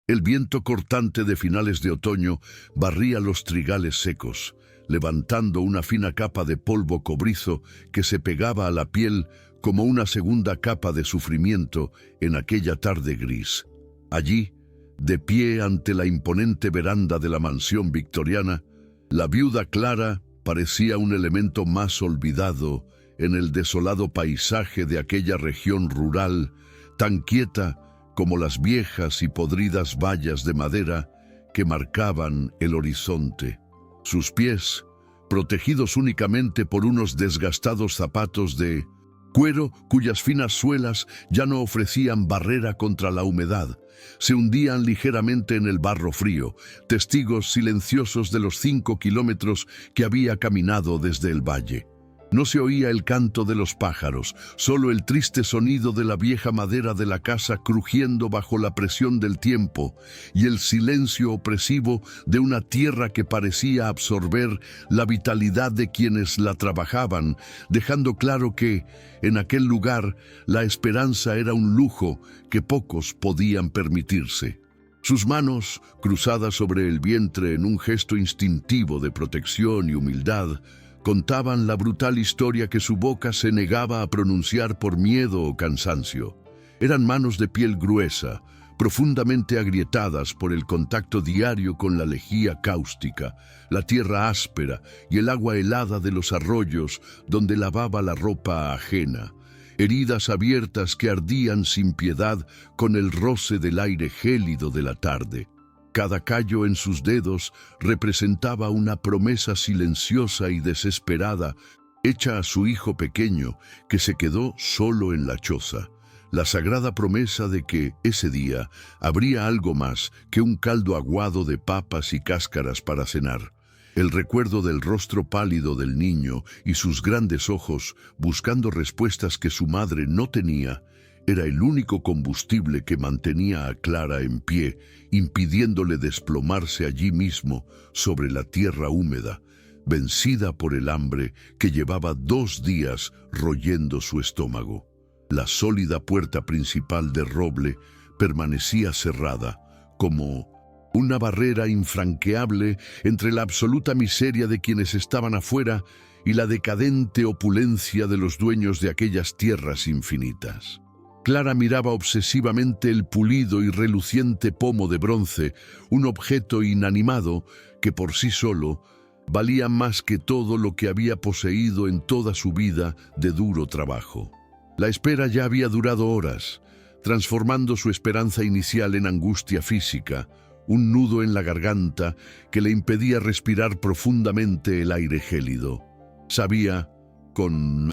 El viento cortante de finales de otoño barría los trigales secos, levantando una fina capa de polvo cobrizo que se pegaba a la piel como una segunda capa de sufrimiento en aquella tarde gris. Allí, de pie ante la imponente veranda de la mansión victoriana, la viuda Clara parecía un elemento más olvidado en el desolado paisaje de aquella región rural, tan quieta como las viejas y podridas vallas de madera que marcaban el horizonte. Sus pies, protegidos únicamente por unos desgastados zapatos de cuero cuyas finas suelas ya no ofrecían barrera contra la humedad, se hundían ligeramente en el barro frío, testigos silenciosos de los 5 kilómetros que había caminado desde el valle. No se oía el canto de los pájaros, solo el triste sonido de la vieja madera de la casa crujiendo bajo la presión del tiempo y el silencio opresivo de una tierra que parecía absorber la vitalidad de quienes la trabajaban, dejando claro que, en aquel lugar, la esperanza era un lujo que pocos podían permitirse. Sus manos, cruzadas sobre el vientre en un gesto instintivo de protección y humildad, contaban la brutal historia que su boca se negaba a pronunciar por miedo o cansancio. Eran manos de piel gruesa, profundamente agrietadas por el contacto diario con la lejía cáustica, la tierra áspera y el agua helada de los arroyos donde lavaba la ropa ajena. Heridas abiertas que ardían sin piedad con el roce del aire gélido de la tarde. Cada callo en sus dedos representaba una promesa silenciosa y desesperada, hecha a su hijo pequeño, que se quedó solo en la choza. La sagrada promesa de que, ese día, habría algo más que un caldo aguado de papas y cáscaras para cenar. El recuerdo del rostro pálido del niño y sus grandes ojos, buscando respuestas que su madre no tenía, era el único combustible que mantenía a Clara en pie, impidiéndole desplomarse allí mismo sobre la tierra húmeda, vencida por el hambre que llevaba 2 días royendo su estómago. La sólida puerta principal de roble permanecía cerrada, como una barrera infranqueable entre la absoluta miseria de quienes estaban afuera y la decadente opulencia de los dueños de aquellas tierras infinitas. Clara miraba obsesivamente el pulido y reluciente pomo de bronce, un objeto inanimado que por sí solo valía más que todo lo que había poseído en toda su vida de duro trabajo. La espera ya había durado horas, transformando su esperanza inicial en angustia física, un nudo en la garganta que le impedía respirar profundamente el aire gélido. Sabía, con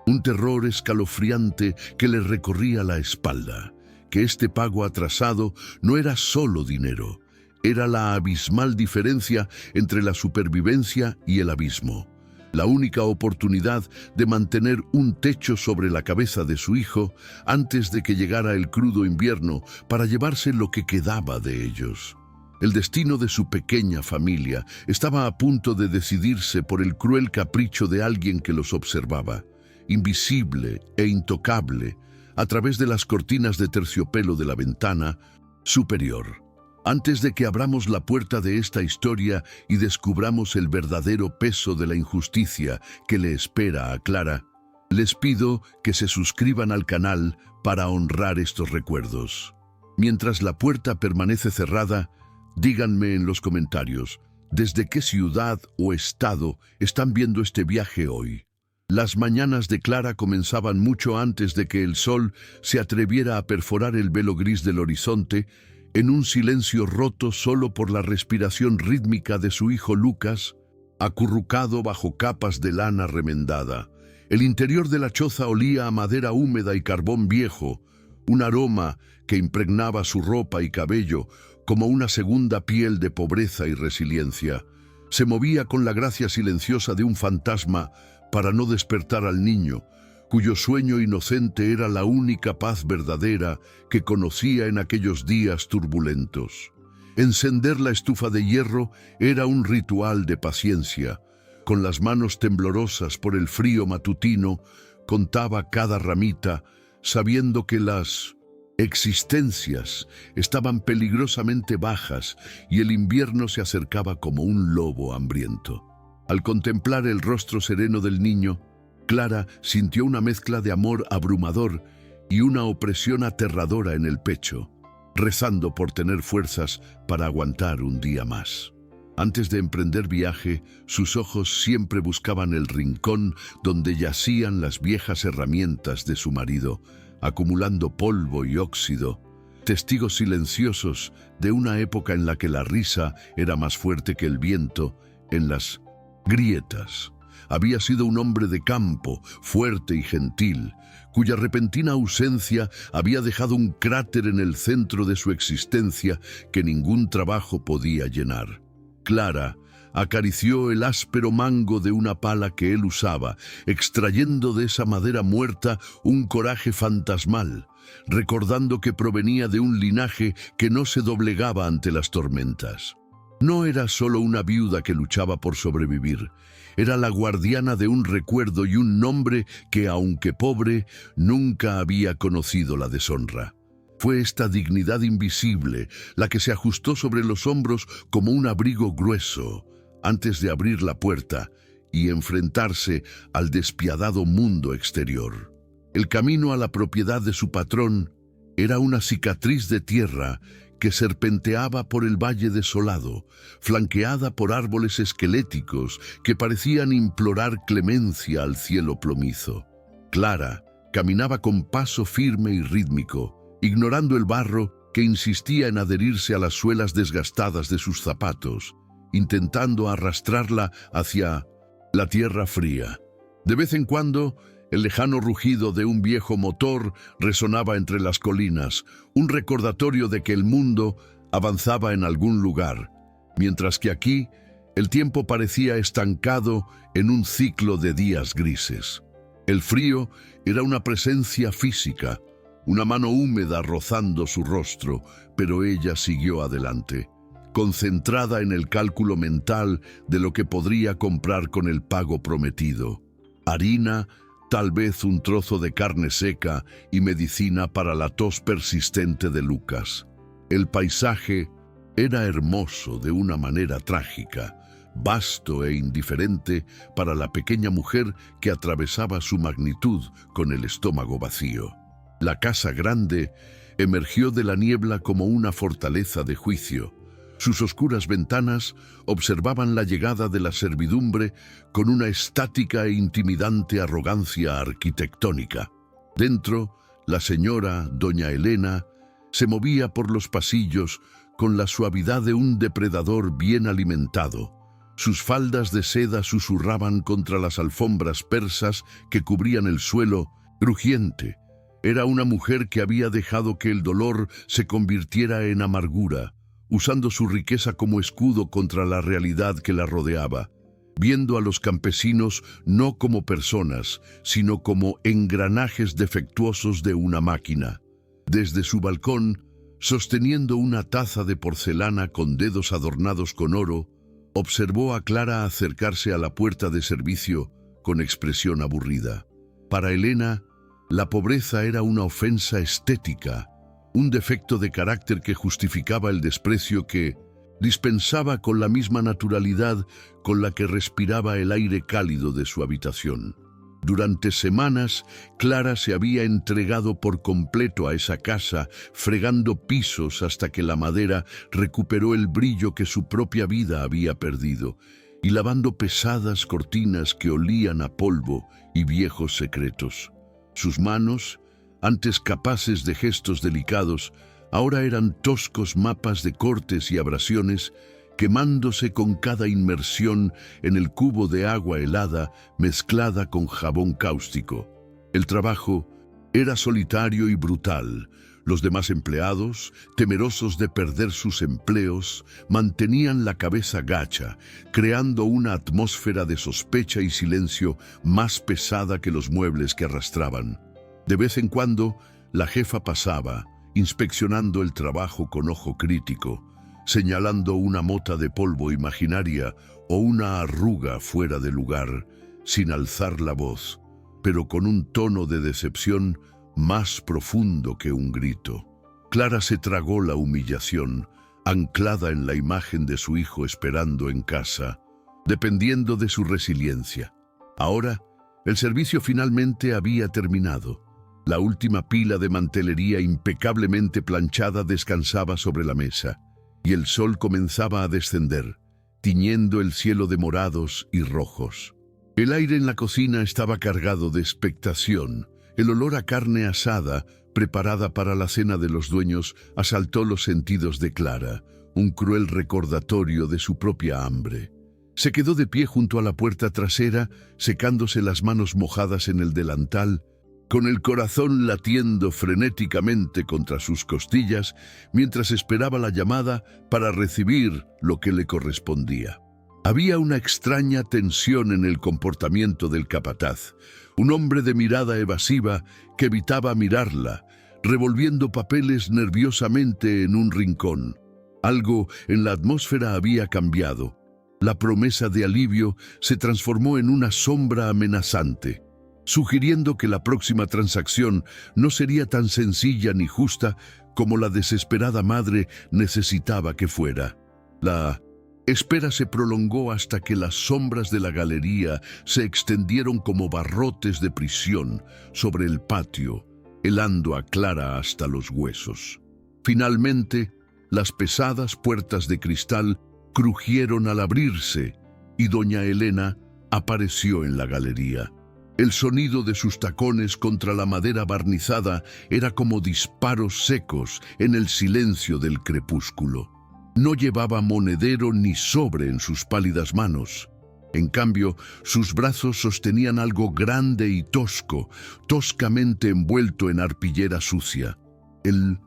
un terror escalofriante que le recorría la espalda, que este pago atrasado no era solo dinero, era la abismal diferencia entre la supervivencia y el abismo. La única oportunidad de mantener un techo sobre la cabeza de su hijo antes de que llegara el crudo invierno para llevarse lo que quedaba de ellos. El destino de su pequeña familia estaba a punto de decidirse por el cruel capricho de alguien que los observaba, invisible e intocable, a través de las cortinas de terciopelo de la ventana superior. Antes de que abramos la puerta de esta historia y descubramos el verdadero peso de la injusticia que le espera a Clara, les pido que se suscriban al canal para honrar estos recuerdos. Mientras la puerta permanece cerrada, díganme en los comentarios, ¿desde qué ciudad o estado están viendo este viaje hoy? Las mañanas de Clara comenzaban mucho antes de que el sol se atreviera a perforar el velo gris del horizonte, en un silencio roto solo por la respiración rítmica de su hijo Lucas, acurrucado bajo capas de lana remendada. El interior de la choza olía a madera húmeda y carbón viejo, un aroma que impregnaba su ropa y cabello como una segunda piel de pobreza y resiliencia. Se movía con la gracia silenciosa de un fantasma para no despertar al niño, cuyo sueño inocente era la única paz verdadera que conocía en aquellos días turbulentos. Encender la estufa de hierro era un ritual de paciencia. Con las manos temblorosas por el frío matutino, contaba cada ramita, sabiendo que las existencias estaban peligrosamente bajas y el invierno se acercaba como un lobo hambriento. Al contemplar el rostro sereno del niño, Clara sintió una mezcla de amor abrumador y una opresión aterradora en el pecho, rezando por tener fuerzas para aguantar un día más. Antes de emprender viaje, sus ojos siempre buscaban el rincón donde yacían las viejas herramientas de su marido, acumulando polvo y óxido, testigos silenciosos de una época en la que la risa era más fuerte que el viento en las grietas. Había sido un hombre de campo, fuerte y gentil, cuya repentina ausencia había dejado un cráter en el centro de su existencia que ningún trabajo podía llenar. Clara acarició el áspero mango de una pala que él usaba, extrayendo de esa madera muerta un coraje fantasmal, recordando que provenía de un linaje que no se doblegaba ante las tormentas. No era solo una viuda que luchaba por sobrevivir, era la guardiana de un recuerdo y un nombre que, aunque pobre, nunca había conocido la deshonra. Fue esta dignidad invisible la que se ajustó sobre los hombros como un abrigo grueso antes de abrir la puerta y enfrentarse al despiadado mundo exterior. El camino a la propiedad de su patrón era una cicatriz de tierra que serpenteaba por el valle desolado, flanqueada por árboles esqueléticos que parecían implorar clemencia al cielo plomizo. Clara caminaba con paso firme y rítmico, ignorando el barro que insistía en adherirse a las suelas desgastadas de sus zapatos, intentando arrastrarla hacia la tierra fría. De vez en cuando, el lejano rugido de un viejo motor resonaba entre las colinas, un recordatorio de que el mundo avanzaba en algún lugar, mientras que aquí el tiempo parecía estancado en un ciclo de días grises. El frío era una presencia física, una mano húmeda rozando su rostro, pero ella siguió adelante, concentrada en el cálculo mental de lo que podría comprar con el pago prometido. Harina, tal vez un trozo de carne seca y medicina para la tos persistente de Lucas. El paisaje era hermoso de una manera trágica, vasto e indiferente para la pequeña mujer que atravesaba su magnitud con el estómago vacío. La casa grande emergió de la niebla como una fortaleza de juicio. Sus oscuras ventanas observaban la llegada de la servidumbre con una estática e intimidante arrogancia arquitectónica. Dentro, la señora, doña Elena, se movía por los pasillos con la suavidad de un depredador bien alimentado. Sus faldas de seda susurraban contra las alfombras persas que cubrían el suelo, crujiente. Era una mujer que había dejado que el dolor se convirtiera en amargura, usando su riqueza como escudo contra la realidad que la rodeaba, viendo a los campesinos no como personas, sino como engranajes defectuosos de una máquina. Desde su balcón, sosteniendo una taza de porcelana con dedos adornados con oro, observó a Clara acercarse a la puerta de servicio con expresión aburrida. Para Elena, la pobreza era una ofensa estética, un defecto de carácter que justificaba el desprecio que dispensaba con la misma naturalidad con la que respiraba el aire cálido de su habitación. Durante semanas, Clara se había entregado por completo a esa casa, fregando pisos hasta que la madera recuperó el brillo que su propia vida había perdido, y lavando pesadas cortinas que olían a polvo y viejos secretos. Sus manos, antes capaces de gestos delicados, ahora eran toscos mapas de cortes y abrasiones, quemándose con cada inmersión en el cubo de agua helada mezclada con jabón cáustico. El trabajo era solitario y brutal. Los demás empleados, temerosos de perder sus empleos, mantenían la cabeza gacha, creando una atmósfera de sospecha y silencio más pesada que los muebles que arrastraban. De vez en cuando, la jefa pasaba, inspeccionando el trabajo con ojo crítico, señalando una mota de polvo imaginaria o una arruga fuera de lugar, sin alzar la voz, pero con un tono de decepción más profundo que un grito. Clara se tragó la humillación, anclada en la imagen de su hijo esperando en casa, dependiendo de su resiliencia. Ahora, el servicio finalmente había terminado. La última pila de mantelería impecablemente planchada descansaba sobre la mesa, y el sol comenzaba a descender, tiñendo el cielo de morados y rojos. El aire en la cocina estaba cargado de expectación. El olor a carne asada, preparada para la cena de los dueños, asaltó los sentidos de Clara, un cruel recordatorio de su propia hambre. Se quedó de pie junto a la puerta trasera, secándose las manos mojadas en el delantal, con el corazón latiendo frenéticamente contra sus costillas, mientras esperaba la llamada para recibir lo que le correspondía. Había una extraña tensión en el comportamiento del capataz, un hombre de mirada evasiva que evitaba mirarla, revolviendo papeles nerviosamente en un rincón. Algo en la atmósfera había cambiado. La promesa de alivio se transformó en una sombra amenazante, sugiriendo que la próxima transacción no sería tan sencilla ni justa como la desesperada madre necesitaba que fuera. La espera se prolongó hasta que las sombras de la galería se extendieron como barrotes de prisión sobre el patio, helando a Clara hasta los huesos. Finalmente, las pesadas puertas de cristal crujieron al abrirse y doña Elena apareció en la galería. El sonido de sus tacones contra la madera barnizada era como disparos secos en el silencio del crepúsculo. No llevaba monedero ni sobre en sus pálidas manos. En cambio, sus brazos sostenían algo grande y tosco, toscamente envuelto en arpillera sucia. El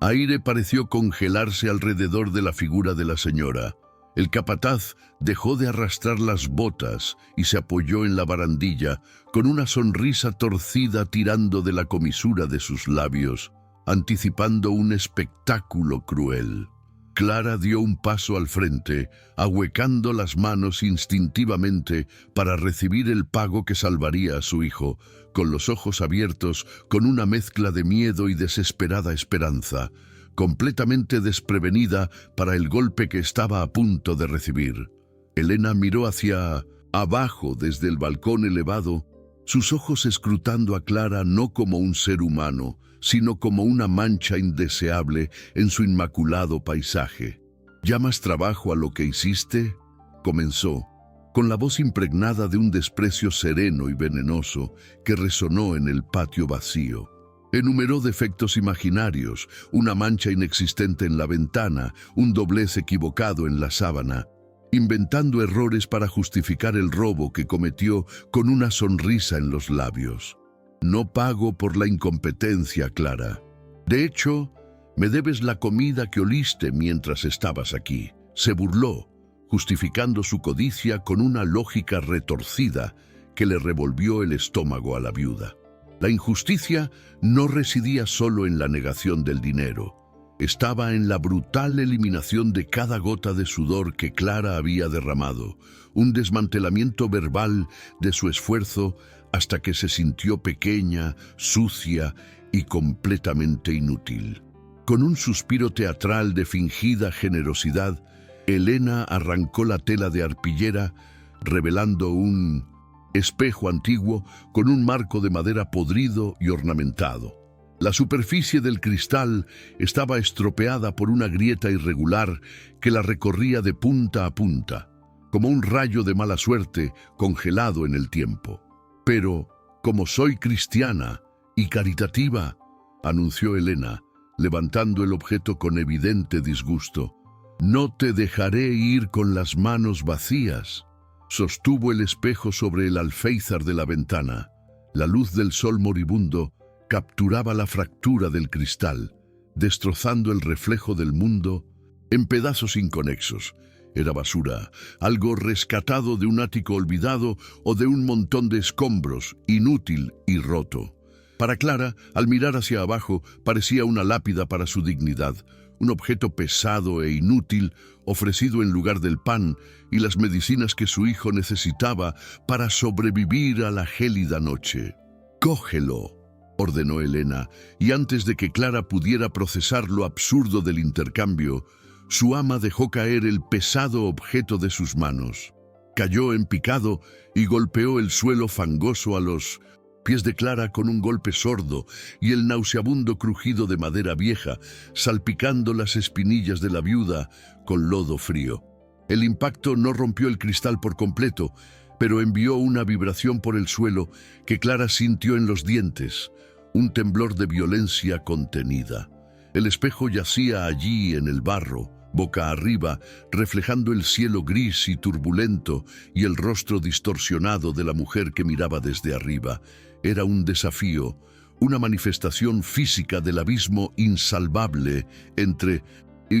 aire pareció congelarse alrededor de la figura de la señora. El capataz dejó de arrastrar las botas y se apoyó en la barandilla, con una sonrisa torcida tirando de la comisura de sus labios, anticipando un espectáculo cruel. Clara dio un paso al frente, ahuecando las manos instintivamente para recibir el pago que salvaría a su hijo, con los ojos abiertos, con una mezcla de miedo y desesperada esperanza, completamente desprevenida para el golpe que estaba a punto de recibir. Elena miró hacia abajo desde el balcón elevado, sus ojos escrutando a Clara no como un ser humano, sino como una mancha indeseable en su inmaculado paisaje. ¿Llamas trabajo a lo que hiciste?, comenzó, con la voz impregnada de un desprecio sereno y venenoso que resonó en el patio vacío. Enumeró defectos imaginarios, una mancha inexistente en la ventana, un doblez equivocado en la sábana, inventando errores para justificar el robo que cometió con una sonrisa en los labios. No pago por la incompetencia, Clara. De hecho, me debes la comida que oliste mientras estabas aquí. Se burló, justificando su codicia con una lógica retorcida que le revolvió el estómago a la viuda. La injusticia no residía solo en la negación del dinero. Estaba en la brutal eliminación de cada gota de sudor que Clara había derramado, un desmantelamiento verbal de su esfuerzo hasta que se sintió pequeña, sucia y completamente inútil. Con un suspiro teatral de fingida generosidad, Elena arrancó la tela de arpillera, revelando un espejo antiguo con un marco de madera podrido y ornamentado. La superficie del cristal estaba estropeada por una grieta irregular que la recorría de punta a punta, como un rayo de mala suerte congelado en el tiempo. Pero, como soy cristiana y caritativa, anunció Elena, levantando el objeto con evidente disgusto, no te dejaré ir con las manos vacías. Sostuvo el espejo sobre el alféizar de la ventana. La luz del sol moribundo capturaba la fractura del cristal, destrozando el reflejo del mundo en pedazos inconexos. Era basura, algo rescatado de un ático olvidado o de un montón de escombros, inútil y roto. Para Clara, al mirar hacia abajo, parecía una lápida para su dignidad, un objeto pesado e inútil ofrecido en lugar del pan y las medicinas que su hijo necesitaba para sobrevivir a la gélida noche. «Cógelo», ordenó Elena, y antes de que Clara pudiera procesar lo absurdo del intercambio, su ama dejó caer el pesado objeto de sus manos. Cayó en picado y golpeó el suelo fangoso a los pies de Clara con un golpe sordo y el nauseabundo crujido de madera vieja, salpicando las espinillas de la viuda con lodo frío. El impacto no rompió el cristal por completo, pero envió una vibración por el suelo que Clara sintió en los dientes, un temblor de violencia contenida. El espejo yacía allí en el barro, boca arriba, reflejando el cielo gris y turbulento y el rostro distorsionado de la mujer que miraba desde arriba. Era un desafío, una manifestación física del abismo insalvable entre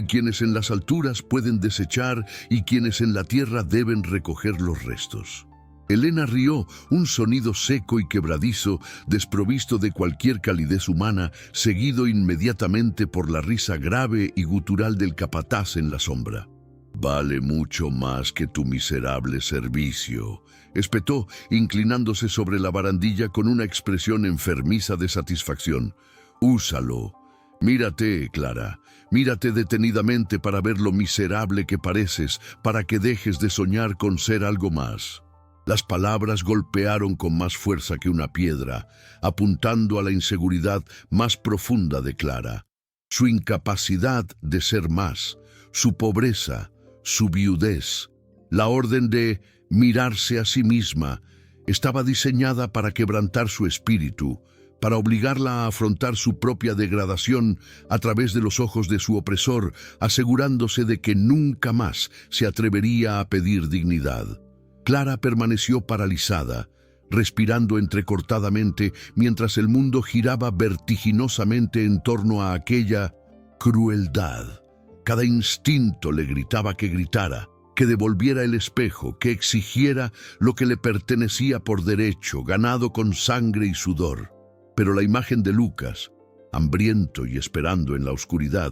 quienes en las alturas pueden desechar y quienes en la tierra deben recoger los restos. Elena rió, un sonido seco y quebradizo, desprovisto de cualquier calidez humana, seguido inmediatamente por la risa grave y gutural del capataz en la sombra. «Vale mucho más que tu miserable servicio», espetó, inclinándose sobre la barandilla con una expresión enfermiza de satisfacción. «Úsalo. Mírate, Clara. Mírate detenidamente para ver lo miserable que pareces, para que dejes de soñar con ser algo más». Las palabras golpearon con más fuerza que una piedra, apuntando a la inseguridad más profunda de Clara. Su incapacidad de ser más, su pobreza, su viudez, la orden de mirarse a sí misma, estaba diseñada para quebrantar su espíritu, para obligarla a afrontar su propia degradación a través de los ojos de su opresor, asegurándose de que nunca más se atrevería a pedir dignidad. Clara permaneció paralizada, respirando entrecortadamente mientras el mundo giraba vertiginosamente en torno a aquella crueldad. Cada instinto le gritaba que gritara, que devolviera el espejo, que exigiera lo que le pertenecía por derecho, ganado con sangre y sudor. Pero la imagen de Lucas, hambriento y esperando en la oscuridad,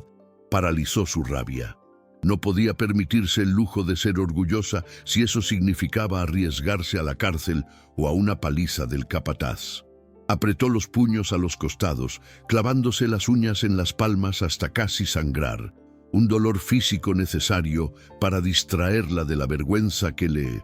paralizó su rabia. No podía permitirse el lujo de ser orgullosa si eso significaba arriesgarse a la cárcel o a una paliza del capataz. Apretó los puños a los costados, clavándose las uñas en las palmas hasta casi sangrar, un dolor físico necesario para distraerla de la vergüenza que le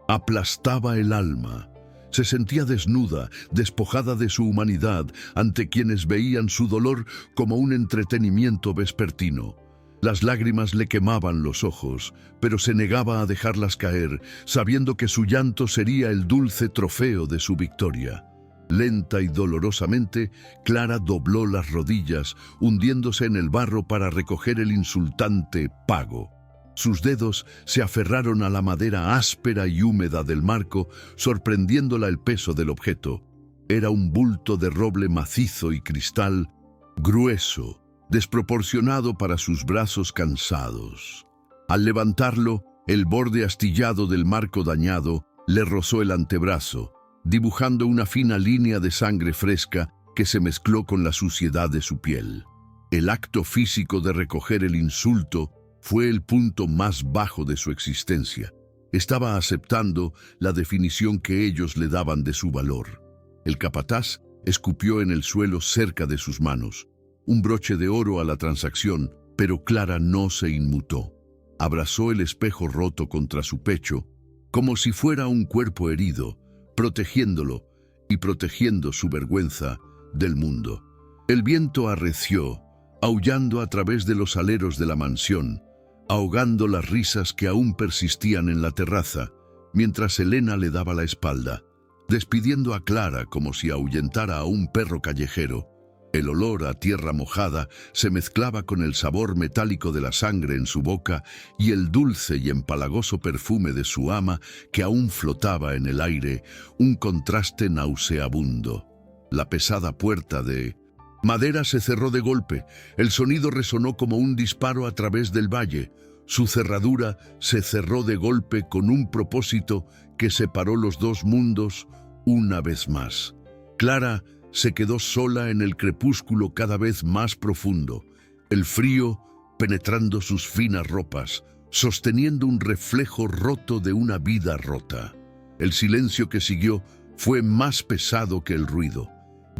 aplastaba el alma. Se sentía desnuda, despojada de su humanidad, ante quienes veían su dolor como un entretenimiento vespertino. Las lágrimas le quemaban los ojos, pero se negaba a dejarlas caer, sabiendo que su llanto sería el dulce trofeo de su victoria. Lenta y dolorosamente, Clara dobló las rodillas, hundiéndose en el barro para recoger el insultante pago. Sus dedos se aferraron a la madera áspera y húmeda del marco, sorprendiéndola el peso del objeto. Era un bulto de roble macizo y cristal, grueso, desproporcionado para sus brazos cansados. Al levantarlo, el borde astillado del marco dañado le rozó el antebrazo, dibujando una fina línea de sangre fresca que se mezcló con la suciedad de su piel. El acto físico de recoger el insulto fue el punto más bajo de su existencia. Estaba aceptando la definición que ellos le daban de su valor. El capataz escupió en el suelo cerca de sus manos, un broche de oro a la transacción, pero Clara no se inmutó. Abrazó el espejo roto contra su pecho, como si fuera un cuerpo herido, protegiéndolo y protegiendo su vergüenza del mundo. El viento arreció, aullando a través de los aleros de la mansión, ahogando las risas que aún persistían en la terraza, mientras Elena le daba la espalda, despidiendo a Clara como si ahuyentara a un perro callejero. El olor a tierra mojada se mezclaba con el sabor metálico de la sangre en su boca y el dulce y empalagoso perfume de su ama que aún flotaba en el aire, un contraste nauseabundo. La pesada puerta de madera se cerró de golpe. El sonido resonó como un disparo a través del valle. Su cerradura se cerró de golpe con un propósito que separó los dos mundos una vez más. Clara se quedó sola en el crepúsculo cada vez más profundo, el frío penetrando sus finas ropas, sosteniendo un reflejo roto de una vida rota. El silencio que siguió fue más pesado que el ruido.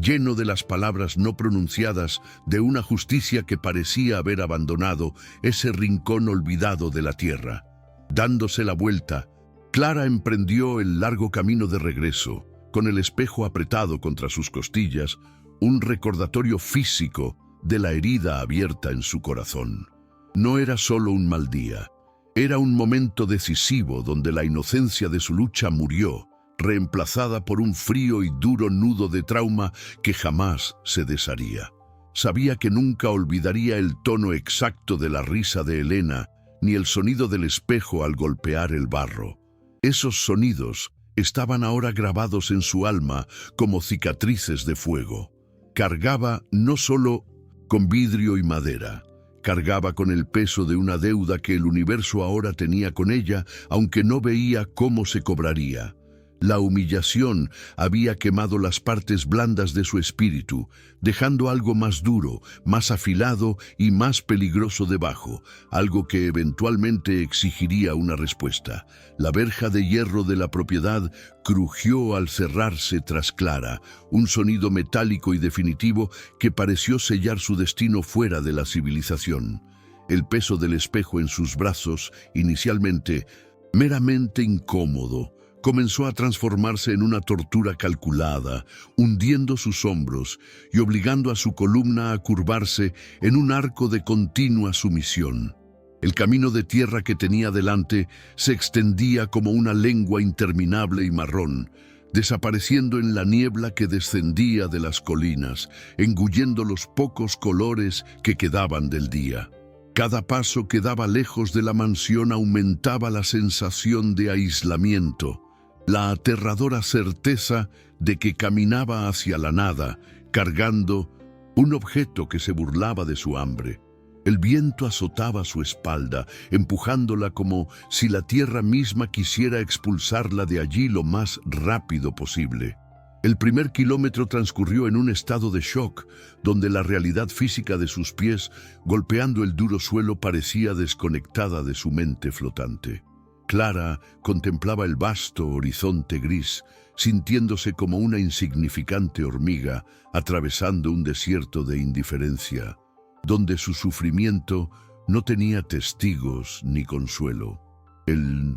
lleno de las palabras no pronunciadas de una justicia que parecía haber abandonado ese rincón olvidado de la tierra. Dándose la vuelta, Clara emprendió el largo camino de regreso, con el espejo apretado contra sus costillas, un recordatorio físico de la herida abierta en su corazón. No era solo un mal día, era un momento decisivo donde la inocencia de su lucha murió, reemplazada por un frío y duro nudo de trauma que jamás se desharía. Sabía que nunca olvidaría el tono exacto de la risa de Elena, ni el sonido del espejo al golpear el barro. Esos sonidos estaban ahora grabados en su alma como cicatrices de fuego. Cargaba no solo con vidrio y madera, cargaba con el peso de una deuda que el universo ahora tenía con ella, aunque no veía cómo se cobraría. La humillación había quemado las partes blandas de su espíritu, dejando algo más duro, más afilado y más peligroso debajo, algo que eventualmente exigiría una respuesta. La verja de hierro de la propiedad crujió al cerrarse tras Clara, un sonido metálico y definitivo que pareció sellar su destino fuera de la civilización. El peso del espejo en sus brazos, inicialmente meramente incómodo, comenzó a transformarse en una tortura calculada, hundiendo sus hombros y obligando a su columna a curvarse en un arco de continua sumisión. El camino de tierra que tenía delante se extendía como una lengua interminable y marrón, desapareciendo en la niebla que descendía de las colinas, engullendo los pocos colores que quedaban del día. Cada paso que daba lejos de la mansión aumentaba la sensación de aislamiento, la aterradora certeza de que caminaba hacia la nada, cargando un objeto que se burlaba de su hambre. El viento azotaba su espalda, empujándola como si la tierra misma quisiera expulsarla de allí lo más rápido posible. El primer kilómetro transcurrió en un estado de shock, donde la realidad física de sus pies, golpeando el duro suelo, parecía desconectada de su mente flotante. Clara contemplaba el vasto horizonte gris, sintiéndose como una insignificante hormiga atravesando un desierto de indiferencia, donde su sufrimiento no tenía testigos ni consuelo. El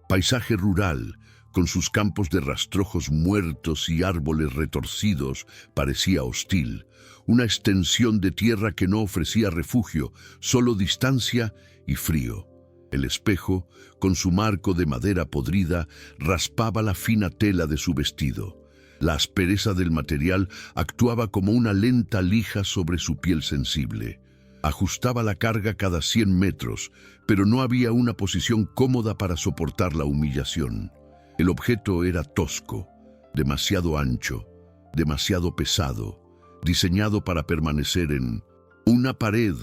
paisaje rural, con sus campos de rastrojos muertos y árboles retorcidos, parecía hostil, una extensión de tierra que no ofrecía refugio, solo distancia y frío. El espejo, con su marco de madera podrida, raspaba la fina tela de su vestido. La aspereza del material actuaba como una lenta lija sobre su piel sensible. Ajustaba la carga cada 100 metros, pero no había una posición cómoda para soportar la humillación. El objeto era tosco, demasiado ancho, demasiado pesado, diseñado para permanecer en una pared,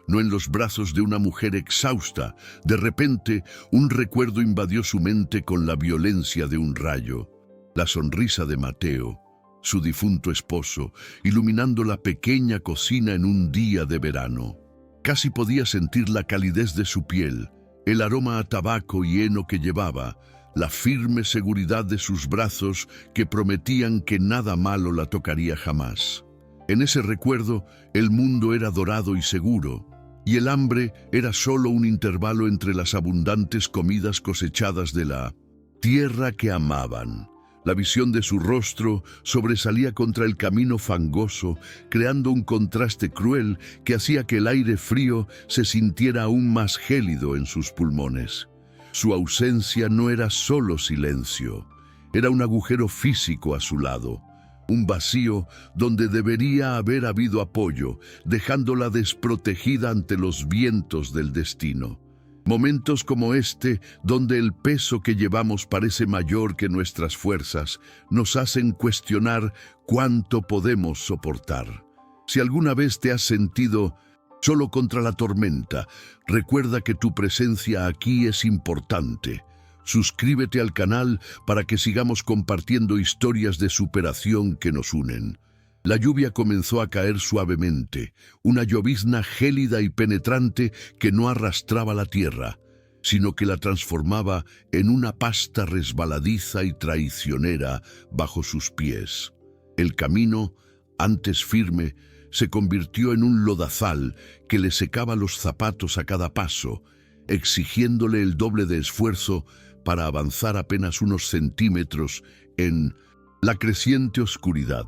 no en los brazos de una mujer exhausta. De repente, un recuerdo invadió su mente con la violencia de un rayo. La sonrisa de Mateo, su difunto esposo, iluminando la pequeña cocina en un día de verano. Casi podía sentir la calidez de su piel, el aroma a tabaco y heno que llevaba, la firme seguridad de sus brazos que prometían que nada malo la tocaría jamás. En ese recuerdo, el mundo era dorado y seguro, y el hambre era solo un intervalo entre las abundantes comidas cosechadas de la tierra que amaban. La visión de su rostro sobresalía contra el camino fangoso, creando un contraste cruel que hacía que el aire frío se sintiera aún más gélido en sus pulmones. Su ausencia no era solo silencio, era un agujero físico a su lado, un vacío donde debería haber habido apoyo, dejándola desprotegida ante los vientos del destino. Momentos como este, donde el peso que llevamos parece mayor que nuestras fuerzas, nos hacen cuestionar cuánto podemos soportar. Si alguna vez te has sentido solo contra la tormenta, recuerda que tu presencia aquí es importante. Suscríbete al canal para que sigamos compartiendo historias de superación que nos unen. La lluvia comenzó a caer suavemente, una llovizna gélida y penetrante que no arrastraba la tierra, sino que la transformaba en una pasta resbaladiza y traicionera bajo sus pies. El camino, antes firme, se convirtió en un lodazal que le secaba los zapatos a cada paso, exigiéndole el doble de esfuerzo para avanzar apenas unos centímetros en la creciente oscuridad.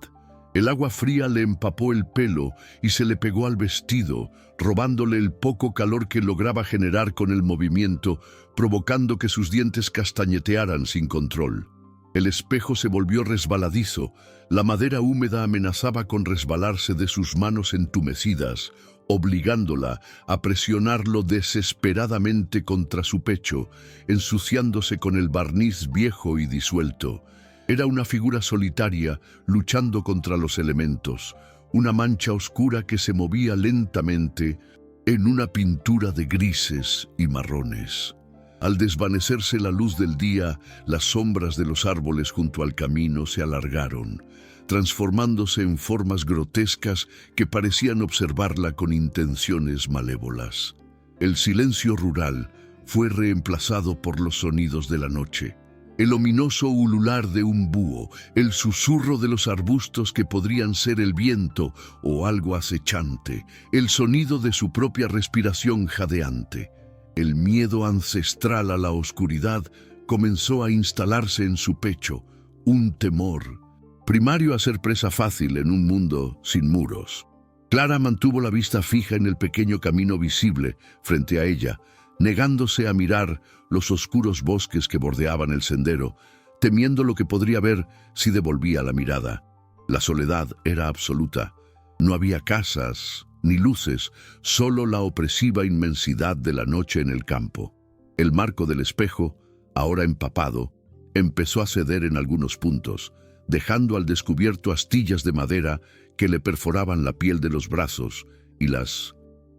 El agua fría le empapó el pelo y se le pegó al vestido, robándole el poco calor que lograba generar con el movimiento, provocando que sus dientes castañetearan sin control. El espejo se volvió resbaladizo, la madera húmeda amenazaba con resbalarse de sus manos entumecidas, obligándola a presionarlo desesperadamente contra su pecho, ensuciándose con el barniz viejo y disuelto. Era una figura solitaria luchando contra los elementos, una mancha oscura que se movía lentamente en una pintura de grises y marrones. Al desvanecerse la luz del día, las sombras de los árboles junto al camino se alargaron, transformándose en formas grotescas que parecían observarla con intenciones malévolas. El silencio rural fue reemplazado por los sonidos de la noche. El ominoso ulular de un búho, el susurro de los arbustos que podrían ser el viento o algo acechante, el sonido de su propia respiración jadeante. El miedo ancestral a la oscuridad comenzó a instalarse en su pecho, un temor, primario a ser presa fácil en un mundo sin muros. Clara mantuvo la vista fija en el pequeño camino visible frente a ella, negándose a mirar los oscuros bosques que bordeaban el sendero, temiendo lo que podría ver si devolvía la mirada. La soledad era absoluta. No había casas ni luces, solo la opresiva inmensidad de la noche en el campo. El marco del espejo, ahora empapado, empezó a ceder en algunos puntos, dejando al descubierto astillas de madera que le perforaban la piel de los brazos y las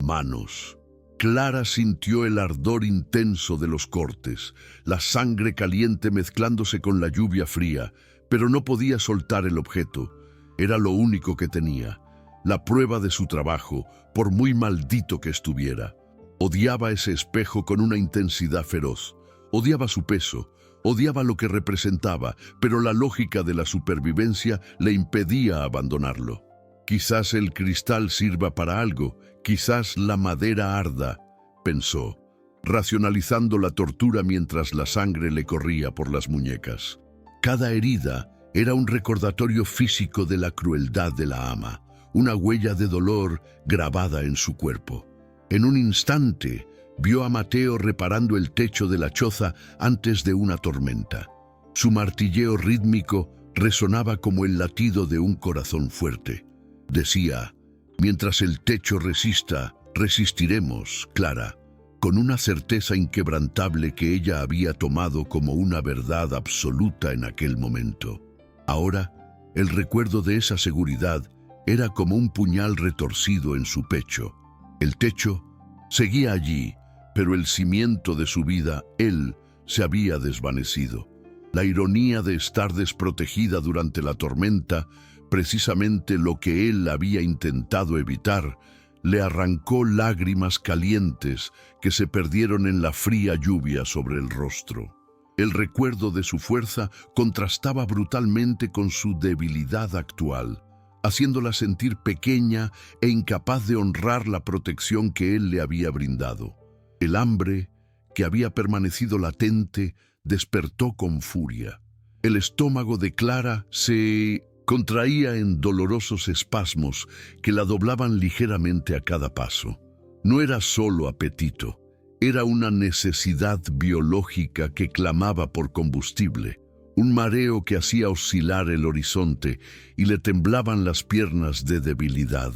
manos. Clara sintió el ardor intenso de los cortes, la sangre caliente mezclándose con la lluvia fría, pero no podía soltar el objeto. Era lo único que tenía, la prueba de su trabajo, por muy maldito que estuviera. Odiaba ese espejo con una intensidad feroz. Odiaba su peso, odiaba lo que representaba, pero la lógica de la supervivencia le impedía abandonarlo. Quizás el cristal sirva para algo, quizás la madera arda, pensó, racionalizando la tortura mientras la sangre le corría por las muñecas. Cada herida era un recordatorio físico de la crueldad de la ama, una huella de dolor grabada en su cuerpo. En un instante, vio a Mateo reparando el techo de la choza antes de una tormenta. Su martilleo rítmico resonaba como el latido de un corazón fuerte. Decía, mientras el techo resista, resistiremos, Clara, con una certeza inquebrantable que ella había tomado como una verdad absoluta en aquel momento. Ahora, el recuerdo de esa seguridad era como un puñal retorcido en su pecho. El techo seguía allí, pero el cimiento de su vida, él, se había desvanecido. La ironía de estar desprotegida durante la tormenta, precisamente lo que él había intentado evitar, le arrancó lágrimas calientes que se perdieron en la fría lluvia sobre el rostro. El recuerdo de su fuerza contrastaba brutalmente con su debilidad actual, haciéndola sentir pequeña e incapaz de honrar la protección que él le había brindado. El hambre, que había permanecido latente, despertó con furia. El estómago de Clara se contraía en dolorosos espasmos que la doblaban ligeramente a cada paso. No era solo apetito, era una necesidad biológica que clamaba por combustible, un mareo que hacía oscilar el horizonte y le temblaban las piernas de debilidad.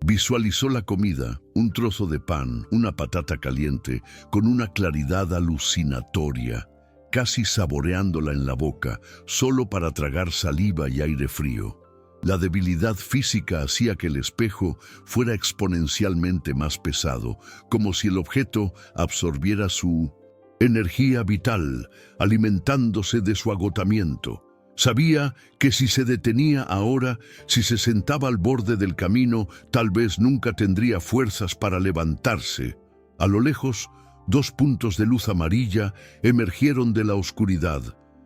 Visualizó la comida, un trozo de pan, una patata caliente, con una claridad alucinatoria, casi saboreándola en la boca, solo para tragar saliva y aire frío. La debilidad física hacía que el espejo fuera exponencialmente más pesado, como si el objeto absorbiera su energía vital, alimentándose de su agotamiento. Sabía que si se detenía ahora, si se sentaba al borde del camino, tal vez nunca tendría fuerzas para levantarse. A lo lejos, 2 puntos de luz amarilla emergieron de la oscuridad,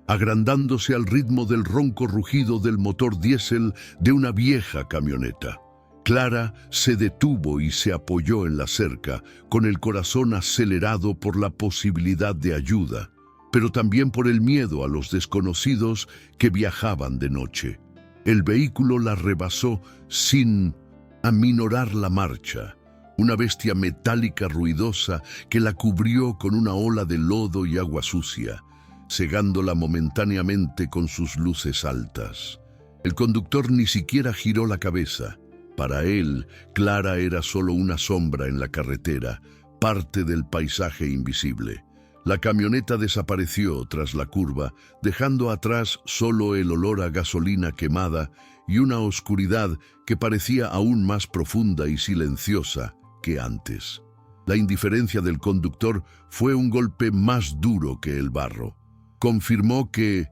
agrandándose al ritmo del ronco rugido del motor diésel de una vieja camioneta. Clara se detuvo y se apoyó en la cerca, con el corazón acelerado por la posibilidad de ayuda, pero también por el miedo a los desconocidos que viajaban de noche. El vehículo la rebasó sin aminorar la marcha, una bestia metálica ruidosa que la cubrió con una ola de lodo y agua sucia, cegándola momentáneamente con sus luces altas. El conductor ni siquiera giró la cabeza. Para él, Clara era solo una sombra en la carretera, parte del paisaje invisible. La camioneta desapareció tras la curva, dejando atrás solo el olor a gasolina quemada y una oscuridad que parecía aún más profunda y silenciosa que antes. La indiferencia del conductor fue un golpe más duro que el barro. Confirmó que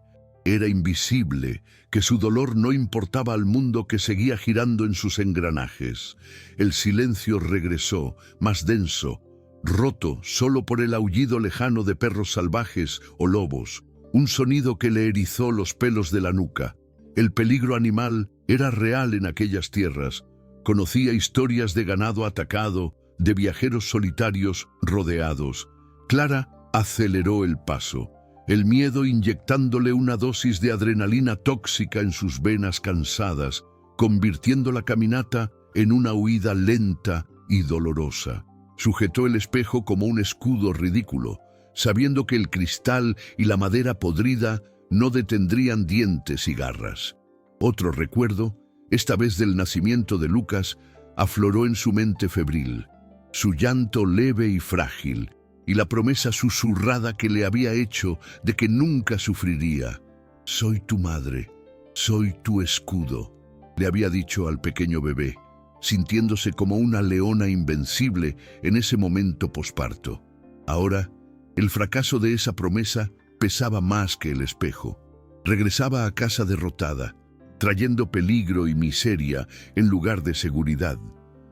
era invisible, que su dolor no importaba al mundo que seguía girando en sus engranajes. El silencio regresó, más denso, roto solo por el aullido lejano de perros salvajes o lobos, un sonido que le erizó los pelos de la nuca. El peligro animal era real en aquellas tierras. Conocía historias de ganado atacado, de viajeros solitarios rodeados. Clara aceleró el paso, el miedo inyectándole una dosis de adrenalina tóxica en sus venas cansadas, convirtiendo la caminata en una huida lenta y dolorosa. Sujetó el espejo como un escudo ridículo, sabiendo que el cristal y la madera podrida no detendrían dientes y garras. Otro recuerdo, esta vez del nacimiento de Lucas, afloró en su mente febril. Su llanto leve y frágil, y la promesa susurrada que le había hecho de que nunca sufriría. «Soy tu madre, soy tu escudo», le había dicho al pequeño bebé, sintiéndose como una leona invencible en ese momento posparto. Ahora, el fracaso de esa promesa pesaba más que el espejo. Regresaba a casa derrotada, trayendo peligro y miseria en lugar de seguridad.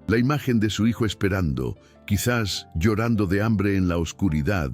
La imagen de su hijo esperando, quizás llorando de hambre en la oscuridad,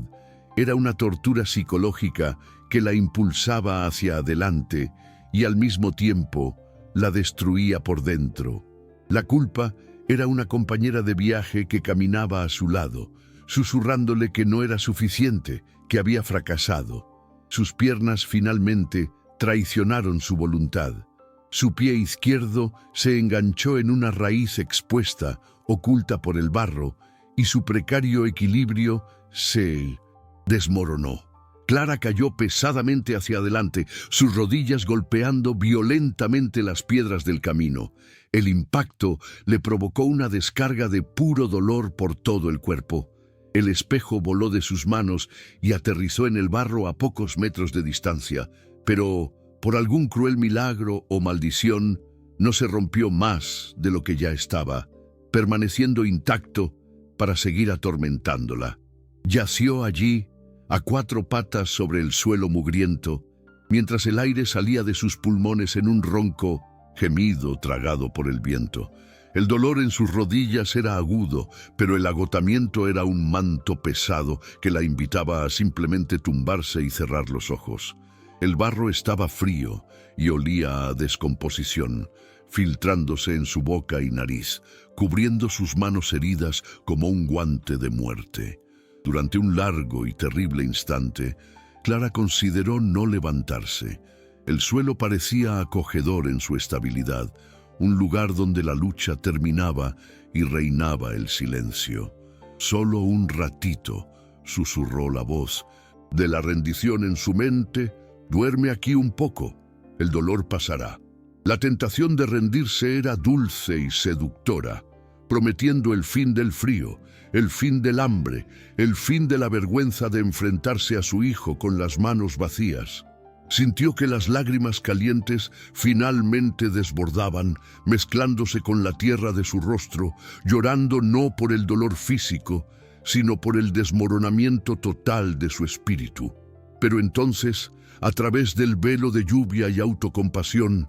era una tortura psicológica que la impulsaba hacia adelante y al mismo tiempo la destruía por dentro. La culpa era una compañera de viaje que caminaba a su lado, susurrándole que no era suficiente, que había fracasado. Sus piernas finalmente traicionaron su voluntad. Su pie izquierdo se enganchó en una raíz expuesta, oculta por el barro, y su precario equilibrio se desmoronó. Clara cayó pesadamente hacia adelante, sus rodillas golpeando violentamente las piedras del camino. El impacto le provocó una descarga de puro dolor por todo el cuerpo. El espejo voló de sus manos y aterrizó en el barro a pocos metros de distancia, pero por algún cruel milagro o maldición, no se rompió más de lo que ya estaba, permaneciendo intacto para seguir atormentándola. Yació allí, a cuatro patas sobre el suelo mugriento, mientras el aire salía de sus pulmones en un ronco gemido tragado por el viento. El dolor en sus rodillas era agudo, pero el agotamiento era un manto pesado que la invitaba a simplemente tumbarse y cerrar los ojos. El barro estaba frío y olía a descomposición, filtrándose en su boca y nariz, cubriendo sus manos heridas como un guante de muerte. Durante un largo y terrible instante, Clara consideró no levantarse. El suelo parecía acogedor en su estabilidad, un lugar donde la lucha terminaba y reinaba el silencio. «Solo un ratito», susurró la voz. De la rendición en su mente, «Duerme aquí un poco, el dolor pasará». La tentación de rendirse era dulce y seductora, prometiendo el fin del frío, el fin del hambre, el fin de la vergüenza de enfrentarse a su hijo con las manos vacías. Sintió que las lágrimas calientes finalmente desbordaban, mezclándose con la tierra de su rostro, llorando no por el dolor físico, sino por el desmoronamiento total de su espíritu. Pero entonces, a través del velo de lluvia y autocompasión,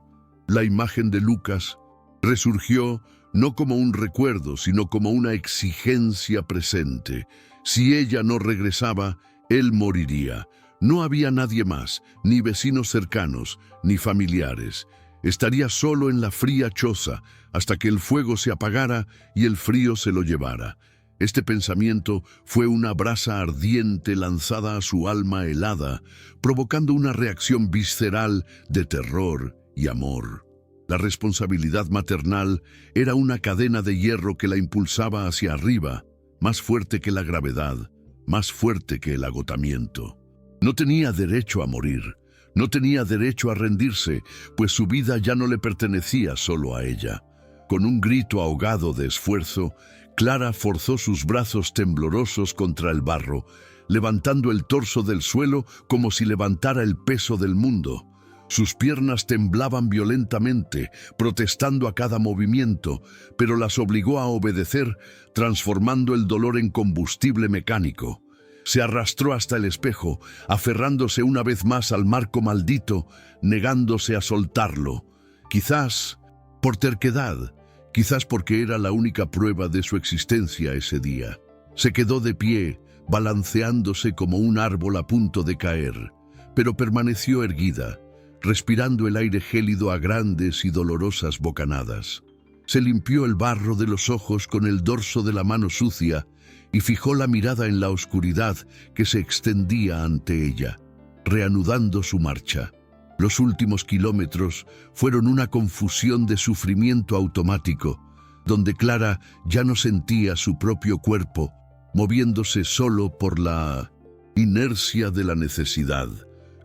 la imagen de Lucas resurgió no como un recuerdo, sino como una exigencia presente. Si ella no regresaba, él moriría. No había nadie más, ni vecinos cercanos, ni familiares. Estaría solo en la fría choza hasta que el fuego se apagara y el frío se lo llevara. Este pensamiento fue una brasa ardiente lanzada a su alma helada, provocando una reacción visceral de terror y amor. La responsabilidad maternal era una cadena de hierro que la impulsaba hacia arriba, más fuerte que la gravedad, más fuerte que el agotamiento. No tenía derecho a morir, no tenía derecho a rendirse, pues su vida ya no le pertenecía solo a ella. Con un grito ahogado de esfuerzo, Clara forzó sus brazos temblorosos contra el barro, levantando el torso del suelo como si levantara el peso del mundo. Sus piernas temblaban violentamente, protestando a cada movimiento, pero las obligó a obedecer, transformando el dolor en combustible mecánico. Se arrastró hasta el espejo, aferrándose una vez más al marco maldito, negándose a soltarlo. Quizás por terquedad, quizás porque era la única prueba de su existencia ese día. Se quedó de pie, balanceándose como un árbol a punto de caer, pero permaneció erguida, respirando el aire gélido a grandes y dolorosas bocanadas. Se limpió el barro de los ojos con el dorso de la mano sucia y fijó la mirada en la oscuridad que se extendía ante ella, reanudando su marcha. Los últimos kilómetros fueron una confusión de sufrimiento automático, donde Clara ya no sentía su propio cuerpo, moviéndose solo por la inercia de la necesidad.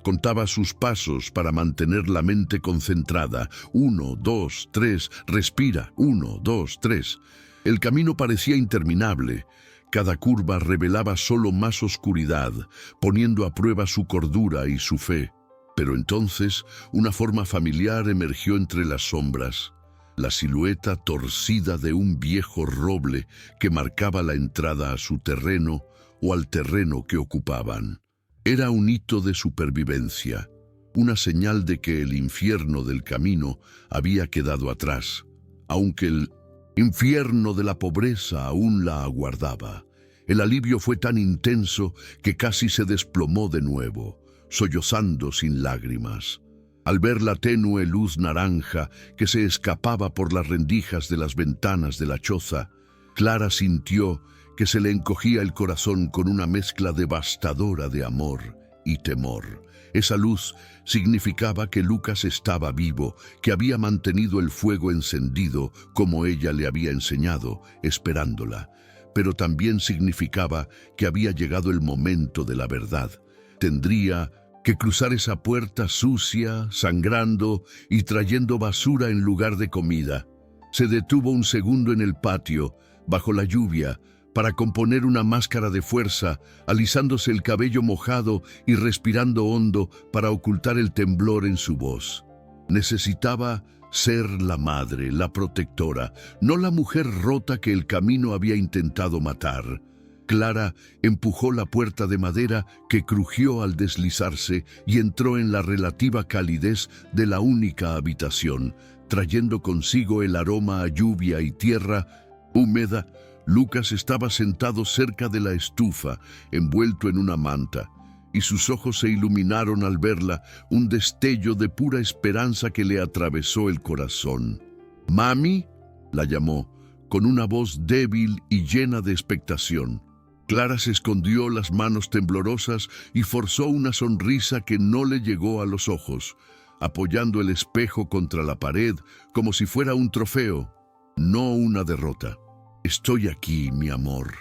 Contaba sus pasos para mantener la mente concentrada. 1, 2, 3, respira. 1, 2, 3. El camino parecía interminable. Cada curva revelaba solo más oscuridad, poniendo a prueba su cordura y su fe. Pero entonces una forma familiar emergió entre las sombras, la silueta torcida de un viejo roble que marcaba la entrada a su terreno o al terreno que ocupaban. Era un hito de supervivencia, una señal de que el infierno del camino había quedado atrás, aunque el infierno de la pobreza aún la aguardaba. El alivio fue tan intenso que casi se desplomó de nuevo, sollozando sin lágrimas. Al ver la tenue luz naranja que se escapaba por las rendijas de las ventanas de la choza, Clara sintió que se le encogía el corazón con una mezcla devastadora de amor y temor. Esa luz significaba que Lucas estaba vivo, que había mantenido el fuego encendido como ella le había enseñado, esperándola. Pero también significaba que había llegado el momento de la verdad. Tendría que cruzar esa puerta sucia, sangrando y trayendo basura en lugar de comida. Se detuvo un segundo en el patio, bajo la lluvia, para componer una máscara de fuerza, alisándose el cabello mojado y respirando hondo para ocultar el temblor en su voz. Necesitaba ser la madre, la protectora, no la mujer rota que el camino había intentado matar. Clara empujó la puerta de madera que crujió al deslizarse y entró en la relativa calidez de la única habitación, trayendo consigo el aroma a lluvia y tierra húmeda. Lucas estaba sentado cerca de la estufa, envuelto en una manta, y sus ojos se iluminaron al verla, un destello de pura esperanza que le atravesó el corazón. «Mami», la llamó, con una voz débil y llena de expectación. Clara se escondió las manos temblorosas y forzó una sonrisa que no le llegó a los ojos, apoyando el espejo contra la pared como si fuera un trofeo, no una derrota. «Estoy aquí, mi amor»,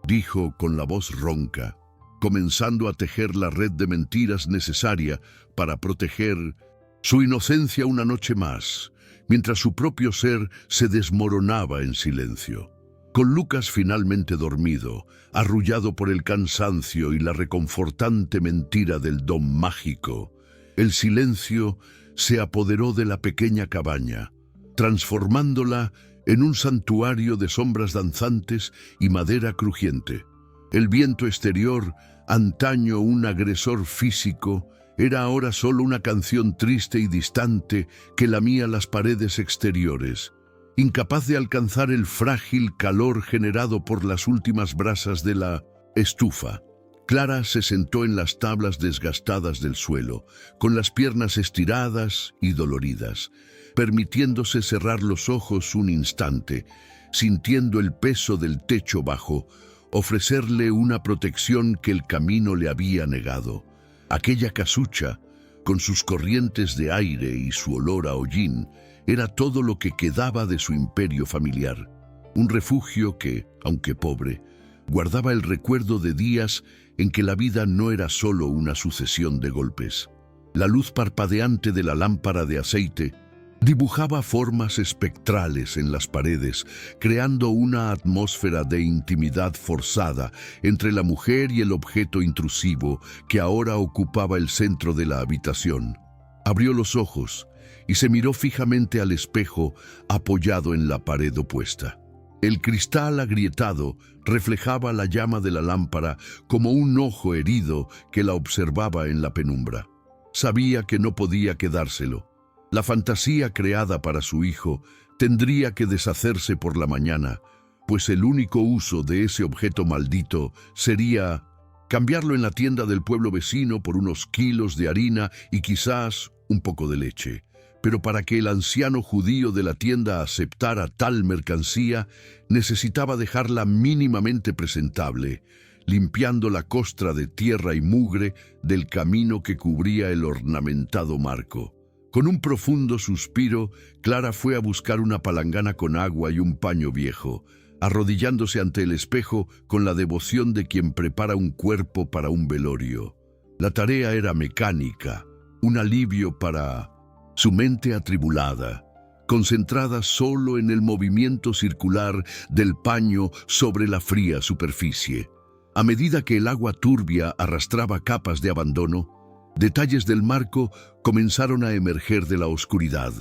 dijo con la voz ronca, comenzando a tejer la red de mentiras necesaria para proteger su inocencia una noche más, mientras su propio ser se desmoronaba en silencio. Con Lucas finalmente dormido, arrullado por el cansancio y la reconfortante mentira del don mágico, el silencio se apoderó de la pequeña cabaña, transformándola en un santuario de sombras danzantes y madera crujiente. El viento exterior, antaño un agresor físico, era ahora solo una canción triste y distante que lamía las paredes exteriores, incapaz de alcanzar el frágil calor generado por las últimas brasas de la estufa. Clara se sentó en las tablas desgastadas del suelo, con las piernas estiradas y doloridas, permitiéndose cerrar los ojos un instante, sintiendo el peso del techo bajo, ofrecerle una protección que el camino le había negado. Aquella casucha, con sus corrientes de aire y su olor a hollín, era todo lo que quedaba de su imperio familiar. Un refugio que, aunque pobre, guardaba el recuerdo de días en que la vida no era solo una sucesión de golpes. La luz parpadeante de la lámpara de aceite dibujaba formas espectrales en las paredes, creando una atmósfera de intimidad forzada entre la mujer y el objeto intrusivo que ahora ocupaba el centro de la habitación. Abrió los ojos y se miró fijamente al espejo apoyado en la pared opuesta. El cristal agrietado reflejaba la llama de la lámpara como un ojo herido que la observaba en la penumbra. Sabía que no podía quedárselo. La fantasía creada para su hijo tendría que deshacerse por la mañana, pues el único uso de ese objeto maldito sería cambiarlo en la tienda del pueblo vecino por unos kilos de harina y quizás un poco de leche. Pero para que el anciano judío de la tienda aceptara tal mercancía, necesitaba dejarla mínimamente presentable, limpiando la costra de tierra y mugre del camino que cubría el ornamentado marco. Con un profundo suspiro, Clara fue a buscar una palangana con agua y un paño viejo, arrodillándose ante el espejo con la devoción de quien prepara un cuerpo para un velorio. La tarea era mecánica, un alivio para su mente atribulada, concentrada solo en el movimiento circular del paño sobre la fría superficie. A medida que el agua turbia arrastraba capas de abandono, detalles del marco comenzaron a emerger de la oscuridad,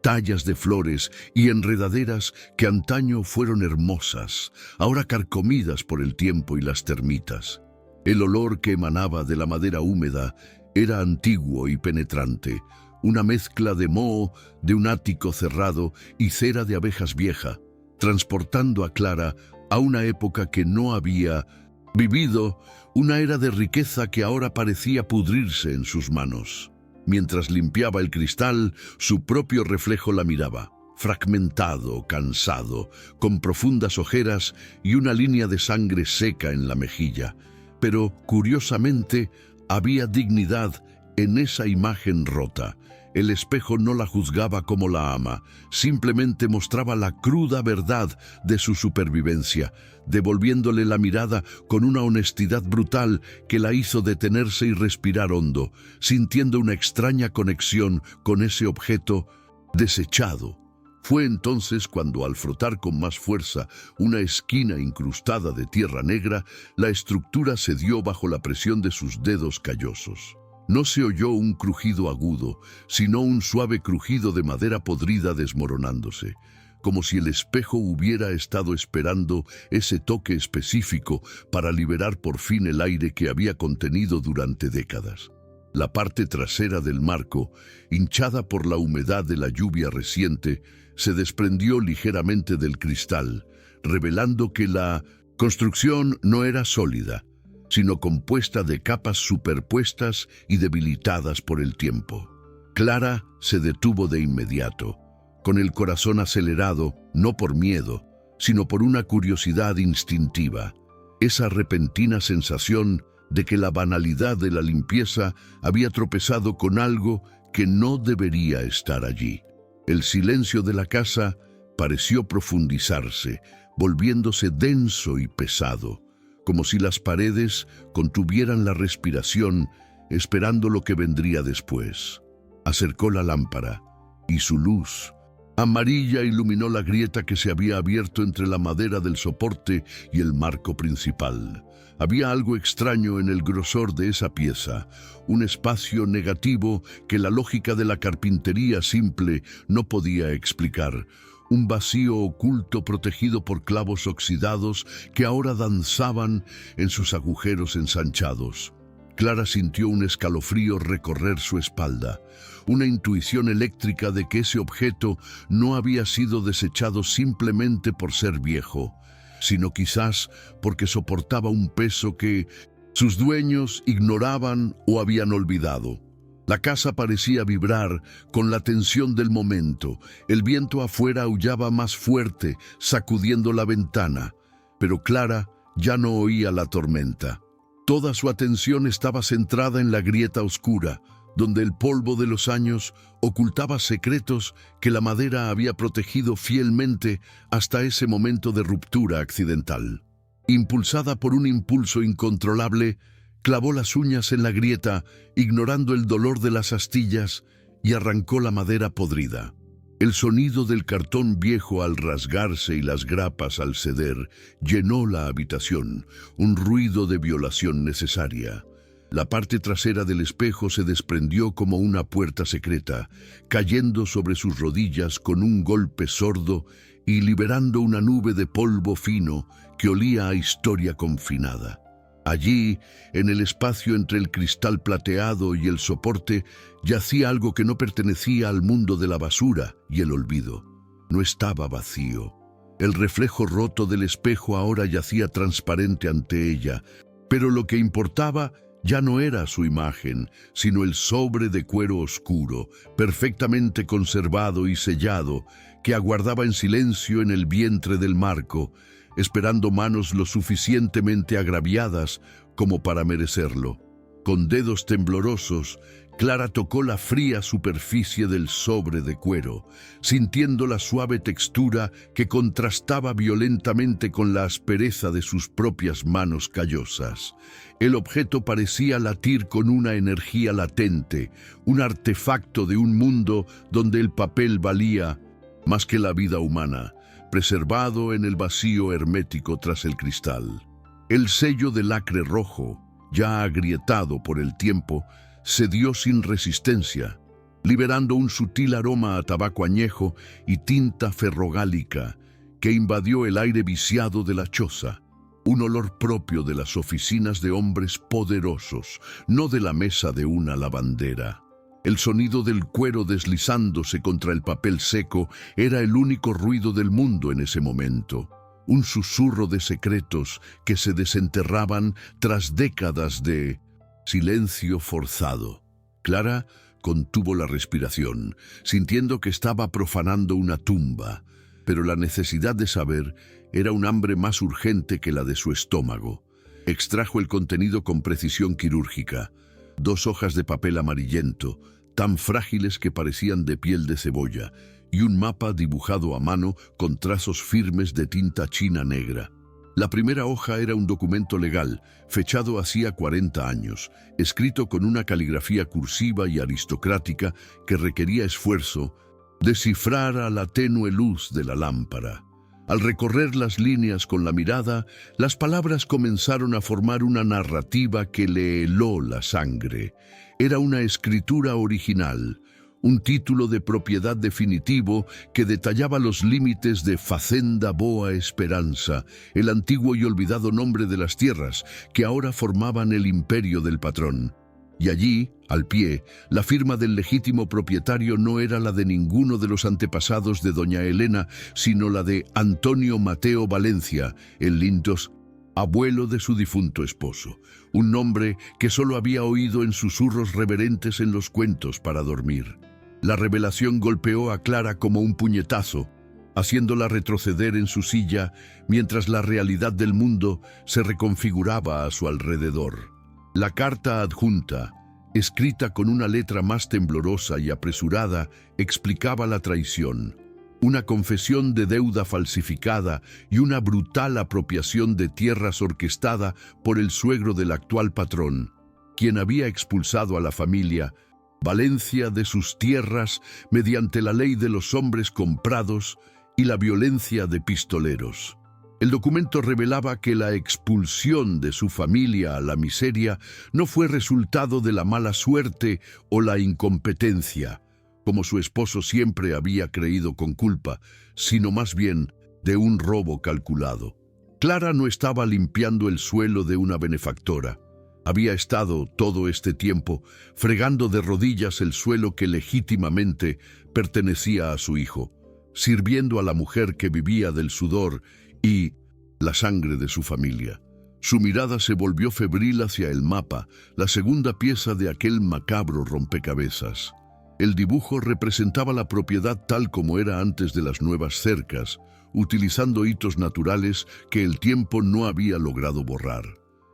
tallas de flores y enredaderas que antaño fueron hermosas, ahora carcomidas por el tiempo y las termitas. El olor que emanaba de la madera húmeda era antiguo y penetrante, una mezcla de moho de un ático cerrado y cera de abejas vieja, transportando a Clara a una época que no había vivido, una era de riqueza que ahora parecía pudrirse en sus manos. Mientras limpiaba el cristal, su propio reflejo la miraba, fragmentado, cansado, con profundas ojeras y una línea de sangre seca en la mejilla. Pero, curiosamente, había dignidad en esa imagen rota. El espejo no la juzgaba como la ama, simplemente mostraba la cruda verdad de su supervivencia, devolviéndole la mirada con una honestidad brutal que la hizo detenerse y respirar hondo, sintiendo una extraña conexión con ese objeto desechado. Fue entonces cuando, al frotar con más fuerza una esquina incrustada de tierra negra, la estructura cedió bajo la presión de sus dedos callosos. No se oyó un crujido agudo, sino un suave crujido de madera podrida desmoronándose, como si el espejo hubiera estado esperando ese toque específico para liberar por fin el aire que había contenido durante décadas. La parte trasera del marco, hinchada por la humedad de la lluvia reciente, se desprendió ligeramente del cristal, revelando que la construcción no era sólida, sino compuesta de capas superpuestas y debilitadas por el tiempo. Clara se detuvo de inmediato, con el corazón acelerado, no por miedo, sino por una curiosidad instintiva, esa repentina sensación de que la banalidad de la limpieza había tropezado con algo que no debería estar allí. El silencio de la casa pareció profundizarse, volviéndose denso y pesado, como si las paredes contuvieran la respiración, esperando lo que vendría después. Acercó la lámpara, y su luz amarilla iluminó la grieta que se había abierto entre la madera del soporte y el marco principal. Había algo extraño en el grosor de esa pieza, un espacio negativo que la lógica de la carpintería simple no podía explicar, un vacío oculto protegido por clavos oxidados que ahora danzaban en sus agujeros ensanchados. Clara sintió un escalofrío recorrer su espalda, una intuición eléctrica de que ese objeto no había sido desechado simplemente por ser viejo, sino quizás porque soportaba un peso que Sus dueños ignoraban o habían olvidado. La casa parecía vibrar con la tensión del momento. El viento afuera aullaba más fuerte, sacudiendo la ventana, pero Clara ya no oía la tormenta. Toda su atención estaba centrada en la grieta oscura, donde el polvo de los años ocultaba secretos que la madera había protegido fielmente hasta ese momento de ruptura accidental. Impulsada por un impulso incontrolable, clavó las uñas en la grieta, ignorando el dolor de las astillas, y arrancó la madera podrida. El sonido del cartón viejo al rasgarse y las grapas al ceder llenó la habitación, un ruido de violación necesaria. La parte trasera del espejo se desprendió como una puerta secreta, cayendo sobre sus rodillas con un golpe sordo y liberando una nube de polvo fino que olía a historia confinada. Allí, en el espacio entre el cristal plateado y el soporte, yacía algo que no pertenecía al mundo de la basura y el olvido. No estaba vacío. El reflejo roto del espejo ahora yacía transparente ante ella, pero lo que importaba ya no era su imagen, sino el sobre de cuero oscuro, perfectamente conservado y sellado, que aguardaba en silencio en el vientre del marco, esperando manos lo suficientemente agraviadas como para merecerlo. Con dedos temblorosos, Clara tocó la fría superficie del sobre de cuero, sintiendo la suave textura que contrastaba violentamente con la aspereza de sus propias manos callosas. El objeto parecía latir con una energía latente, un artefacto de un mundo donde el papel valía más que la vida humana, preservado en el vacío hermético tras el cristal. El sello de lacre rojo, ya agrietado por el tiempo, cedió sin resistencia, liberando un sutil aroma a tabaco añejo y tinta ferrogálica que invadió el aire viciado de la choza, un olor propio de las oficinas de hombres poderosos, no de la mesa de una lavandera. El sonido del cuero deslizándose contra el papel seco era el único ruido del mundo en ese momento. Un susurro de secretos que se desenterraban tras décadas de silencio forzado. Clara contuvo la respiración, sintiendo que estaba profanando una tumba, pero la necesidad de saber era un hambre más urgente que la de su estómago. Extrajo el contenido con precisión quirúrgica. 2 hojas de papel amarillento, tan frágiles que parecían de piel de cebolla, y un mapa dibujado a mano con trazos firmes de tinta china negra. La primera hoja era un documento legal, fechado hacía 40 años, escrito con una caligrafía cursiva y aristocrática que requería esfuerzo, descifrar a la tenue luz de la lámpara. Al recorrer las líneas con la mirada, las palabras comenzaron a formar una narrativa que le heló la sangre. Era una escritura original, un título de propiedad definitivo que detallaba los límites de Facenda Boa Esperanza, el antiguo y olvidado nombre de las tierras que ahora formaban el imperio del patrón. Y allí, al pie, la firma del legítimo propietario no era la de ninguno de los antepasados de doña Elena, sino la de Antonio Mateo Valencia, el Lintos, abuelo de su difunto esposo, un nombre que solo había oído en susurros reverentes en los cuentos para dormir. La revelación golpeó a Clara como un puñetazo, haciéndola retroceder en su silla mientras la realidad del mundo se reconfiguraba a su alrededor. La carta adjunta, escrita con una letra más temblorosa y apresurada, explicaba la traición, una confesión de deuda falsificada y una brutal apropiación de tierras orquestada por el suegro del actual patrón, quien había expulsado a la familia Valencia de sus tierras mediante la ley de los hombres comprados y la violencia de pistoleros. El documento revelaba que la expulsión de su familia a la miseria no fue resultado de la mala suerte o la incompetencia, como su esposo siempre había creído con culpa, sino más bien de un robo calculado. Clara no estaba limpiando el suelo de una benefactora. Había estado todo este tiempo fregando de rodillas el suelo que legítimamente pertenecía a su hijo, sirviendo a la mujer que vivía del sudor y la sangre de su familia. Su mirada se volvió febril hacia el mapa, la segunda pieza de aquel macabro rompecabezas. El dibujo representaba la propiedad tal como era antes de las nuevas cercas, utilizando hitos naturales que el tiempo no había logrado borrar.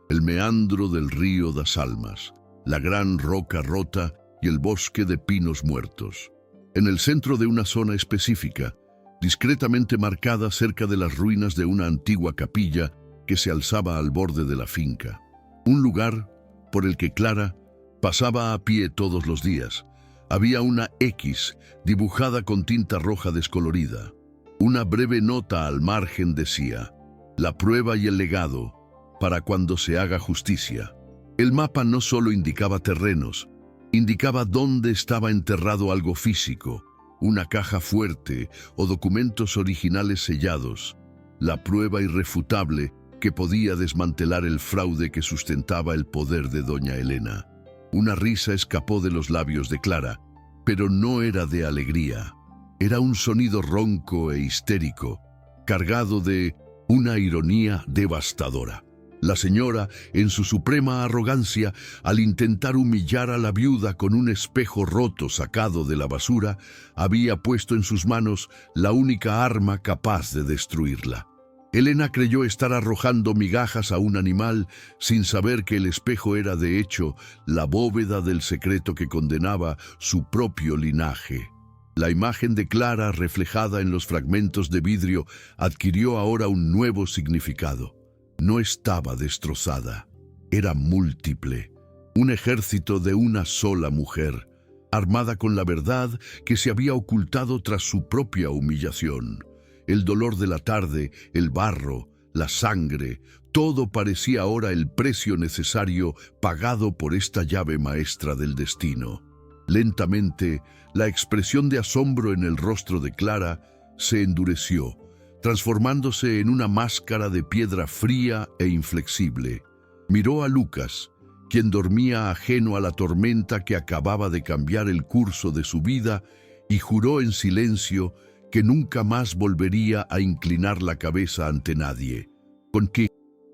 El meandro del río das Almas, la gran roca rota y el bosque de pinos muertos. En el centro de una zona específica, discretamente marcada cerca de las ruinas de una antigua capilla que se alzaba al borde de la finca. Un lugar por el que Clara pasaba a pie todos los días. Había una X dibujada con tinta roja descolorida. Una breve nota al margen decía: la prueba y el legado, para cuando se haga justicia. El mapa no solo indicaba terrenos, indicaba dónde estaba enterrado algo físico, una caja fuerte o documentos originales sellados, la prueba irrefutable que podía desmantelar el fraude que sustentaba el poder de doña Elena. Una risa escapó de los labios de Clara, pero no era de alegría. Era un sonido ronco e histérico, cargado de una ironía devastadora. La señora, en su suprema arrogancia, al intentar humillar a la viuda con un espejo roto sacado de la basura, había puesto en sus manos la única arma capaz de destruirla. Elena creyó estar arrojando migajas a un animal sin saber que el espejo era de hecho la bóveda del secreto que condenaba su propio linaje. La imagen de Clara reflejada en los fragmentos de vidrio adquirió ahora un nuevo significado. No estaba destrozada, era múltiple, un ejército de una sola mujer, armada con la verdad que se había ocultado tras su propia humillación. El dolor de la tarde, el barro, la sangre, todo parecía ahora el precio necesario pagado por esta llave maestra del destino. Lentamente, la expresión de asombro en el rostro de Clara se endureció, transformándose en una máscara de piedra fría e inflexible. Miró a Lucas, quien dormía ajeno a la tormenta que acababa de cambiar el curso de su vida, y juró en silencio que nunca más volvería a inclinar la cabeza ante nadie. Con que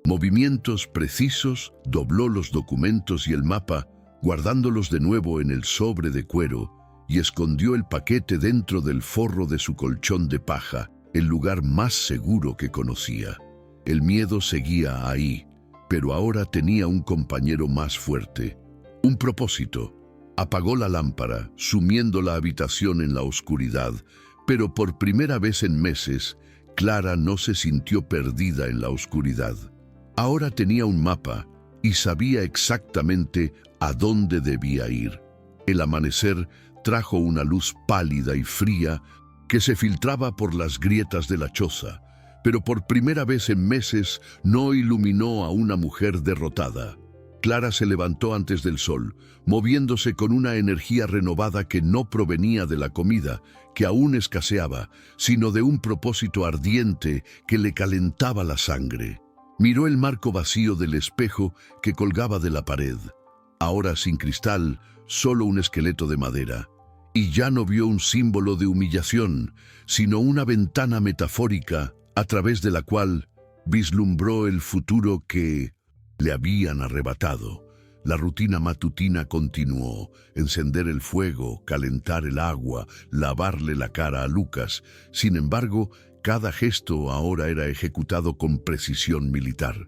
movimientos precisos dobló los documentos y el mapa, guardándolos de nuevo en el sobre de cuero, y escondió el paquete dentro del forro de su colchón de paja, el lugar más seguro que conocía. El miedo seguía ahí, pero ahora tenía un compañero más fuerte, un propósito. Apagó la lámpara, sumiendo la habitación en la oscuridad, pero por primera vez en meses, Clara no se sintió perdida en la oscuridad. Ahora tenía un mapa y sabía exactamente a dónde debía ir. El amanecer trajo una luz pálida y fría que se filtraba por las grietas de la choza, pero por primera vez en meses no iluminó a una mujer derrotada. Clara se levantó antes del sol, moviéndose con una energía renovada que no provenía de la comida, que aún escaseaba, sino de un propósito ardiente que le calentaba la sangre. Miró el marco vacío del espejo que colgaba de la pared, ahora sin cristal, solo un esqueleto de madera. Y ya no vio un símbolo de humillación, sino una ventana metafórica a través de la cual vislumbró el futuro que le habían arrebatado. La rutina matutina continuó: encender el fuego, calentar el agua, lavarle la cara a Lucas. Sin embargo, cada gesto ahora era ejecutado con precisión militar.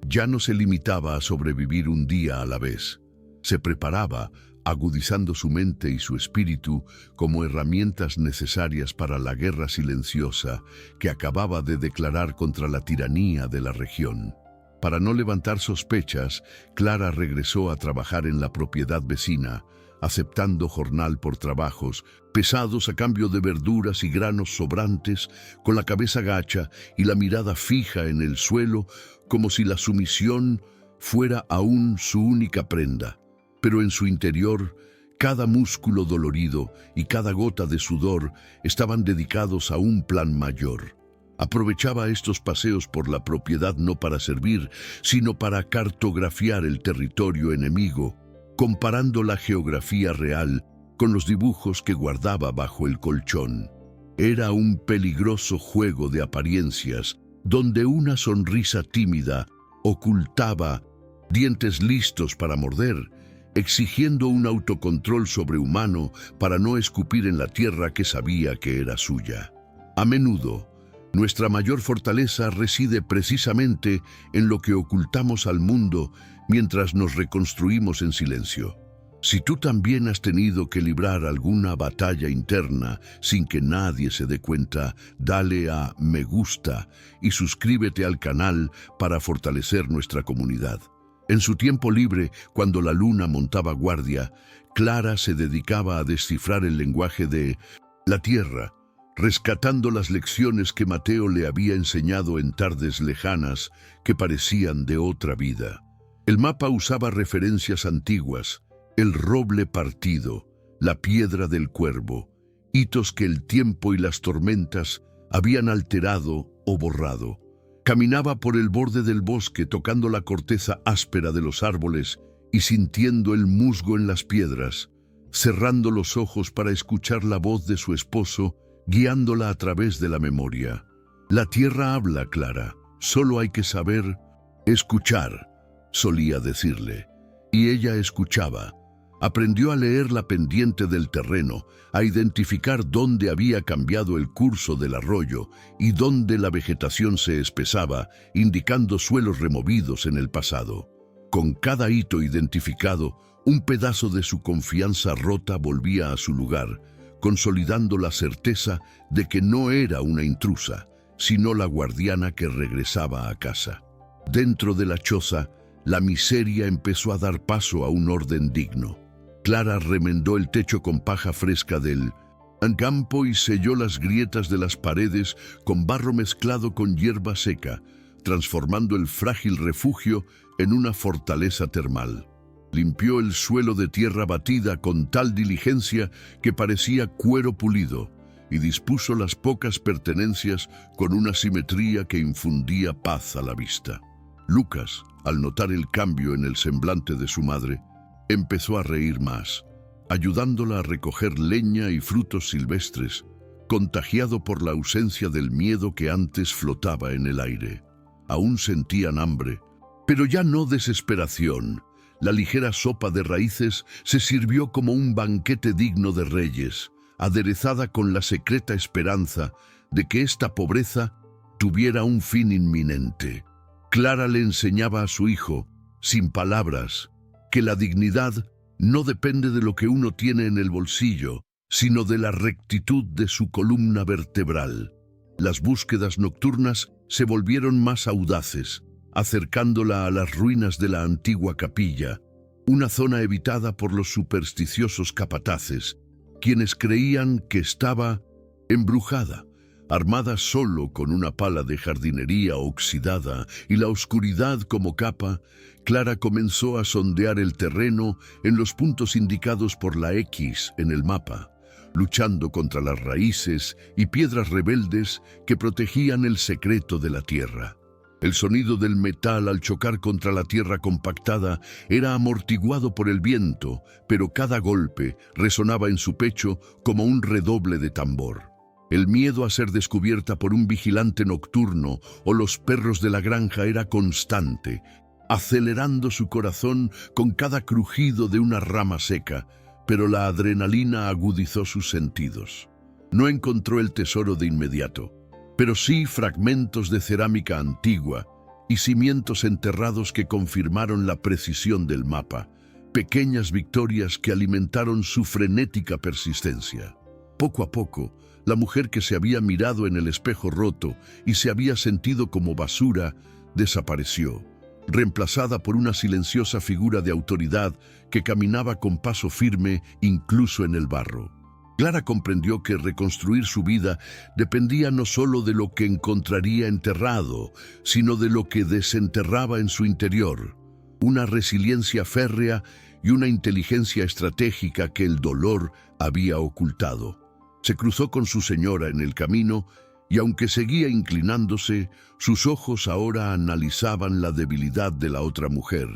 Ya no se limitaba a sobrevivir un día a la vez. Se preparaba, agudizando su mente y su espíritu como herramientas necesarias para la guerra silenciosa que acababa de declarar contra la tiranía de la región. Para no levantar sospechas, Clara regresó a trabajar en la propiedad vecina, aceptando jornal por trabajos pesados a cambio de verduras y granos sobrantes, con la cabeza gacha y la mirada fija en el suelo, como si la sumisión fuera aún su única prenda. Pero en su interior, cada músculo dolorido y cada gota de sudor estaban dedicados a un plan mayor. Aprovechaba estos paseos por la propiedad no para servir, sino para cartografiar el territorio enemigo, comparando la geografía real con los dibujos que guardaba bajo el colchón. Era un peligroso juego de apariencias, donde una sonrisa tímida ocultaba dientes listos para morder, exigiendo un autocontrol sobrehumano para no escupir en la tierra que sabía que era suya. A menudo, nuestra mayor fortaleza reside precisamente en lo que ocultamos al mundo mientras nos reconstruimos en silencio. Si tú también has tenido que librar alguna batalla interna sin que nadie se dé cuenta, dale a me gusta y suscríbete al canal para fortalecer nuestra comunidad. En su tiempo libre, cuando la luna montaba guardia, Clara se dedicaba a descifrar el lenguaje de la Tierra, rescatando las lecciones que Mateo le había enseñado en tardes lejanas que parecían de otra vida. El mapa usaba referencias antiguas: el roble partido, la piedra del cuervo, hitos que el tiempo y las tormentas habían alterado o borrado. Caminaba por el borde del bosque tocando la corteza áspera de los árboles y sintiendo el musgo en las piedras, cerrando los ojos para escuchar la voz de su esposo, guiándola a través de la memoria. La tierra habla, Clara, solo hay que saber escuchar, solía decirle. Y ella escuchaba. Aprendió a leer la pendiente del terreno, a identificar dónde había cambiado el curso del arroyo y dónde la vegetación se espesaba, indicando suelos removidos en el pasado. Con cada hito identificado, un pedazo de su confianza rota volvía a su lugar, consolidando la certeza de que no era una intrusa, sino la guardiana que regresaba a casa. Dentro de la choza, la miseria empezó a dar paso a un orden digno. Clara remendó el techo con paja fresca del campo y selló las grietas de las paredes con barro mezclado con hierba seca, transformando el frágil refugio en una fortaleza termal. Limpió el suelo de tierra batida con tal diligencia que parecía cuero pulido y dispuso las pocas pertenencias con una simetría que infundía paz a la vista. Lucas, al notar el cambio en el semblante de su madre, empezó a reír más, ayudándola a recoger leña y frutos silvestres, contagiado por la ausencia del miedo que antes flotaba en el aire. Aún sentían hambre, pero ya no desesperación. La ligera sopa de raíces se sirvió como un banquete digno de reyes, aderezada con la secreta esperanza de que esta pobreza tuviera un fin inminente. Clara le enseñaba a su hijo, sin palabras, que la dignidad no depende de lo que uno tiene en el bolsillo, sino de la rectitud de su columna vertebral. Las búsquedas nocturnas se volvieron más audaces, acercándola a las ruinas de la antigua capilla, una zona evitada por los supersticiosos capataces, quienes creían que estaba embrujada. Armada solo con una pala de jardinería oxidada y la oscuridad como capa, Clara comenzó a sondear el terreno en los puntos indicados por la X en el mapa, luchando contra las raíces y piedras rebeldes que protegían el secreto de la tierra. El sonido del metal al chocar contra la tierra compactada era amortiguado por el viento, pero cada golpe resonaba en su pecho como un redoble de tambor. El miedo a ser descubierta por un vigilante nocturno o los perros de la granja era constante, acelerando su corazón con cada crujido de una rama seca, pero la adrenalina agudizó sus sentidos. No encontró el tesoro de inmediato, pero sí fragmentos de cerámica antigua y cimientos enterrados que confirmaron la precisión del mapa, pequeñas victorias que alimentaron su frenética persistencia. Poco a poco, la mujer que se había mirado en el espejo roto y se había sentido como basura, desapareció, reemplazada por una silenciosa figura de autoridad que caminaba con paso firme incluso en el barro. Clara comprendió que reconstruir su vida dependía no solo de lo que encontraría enterrado, sino de lo que desenterraba en su interior, una resiliencia férrea y una inteligencia estratégica que el dolor había ocultado. Se cruzó con su señora en el camino y aunque seguía inclinándose, sus ojos ahora analizaban la debilidad de la otra mujer,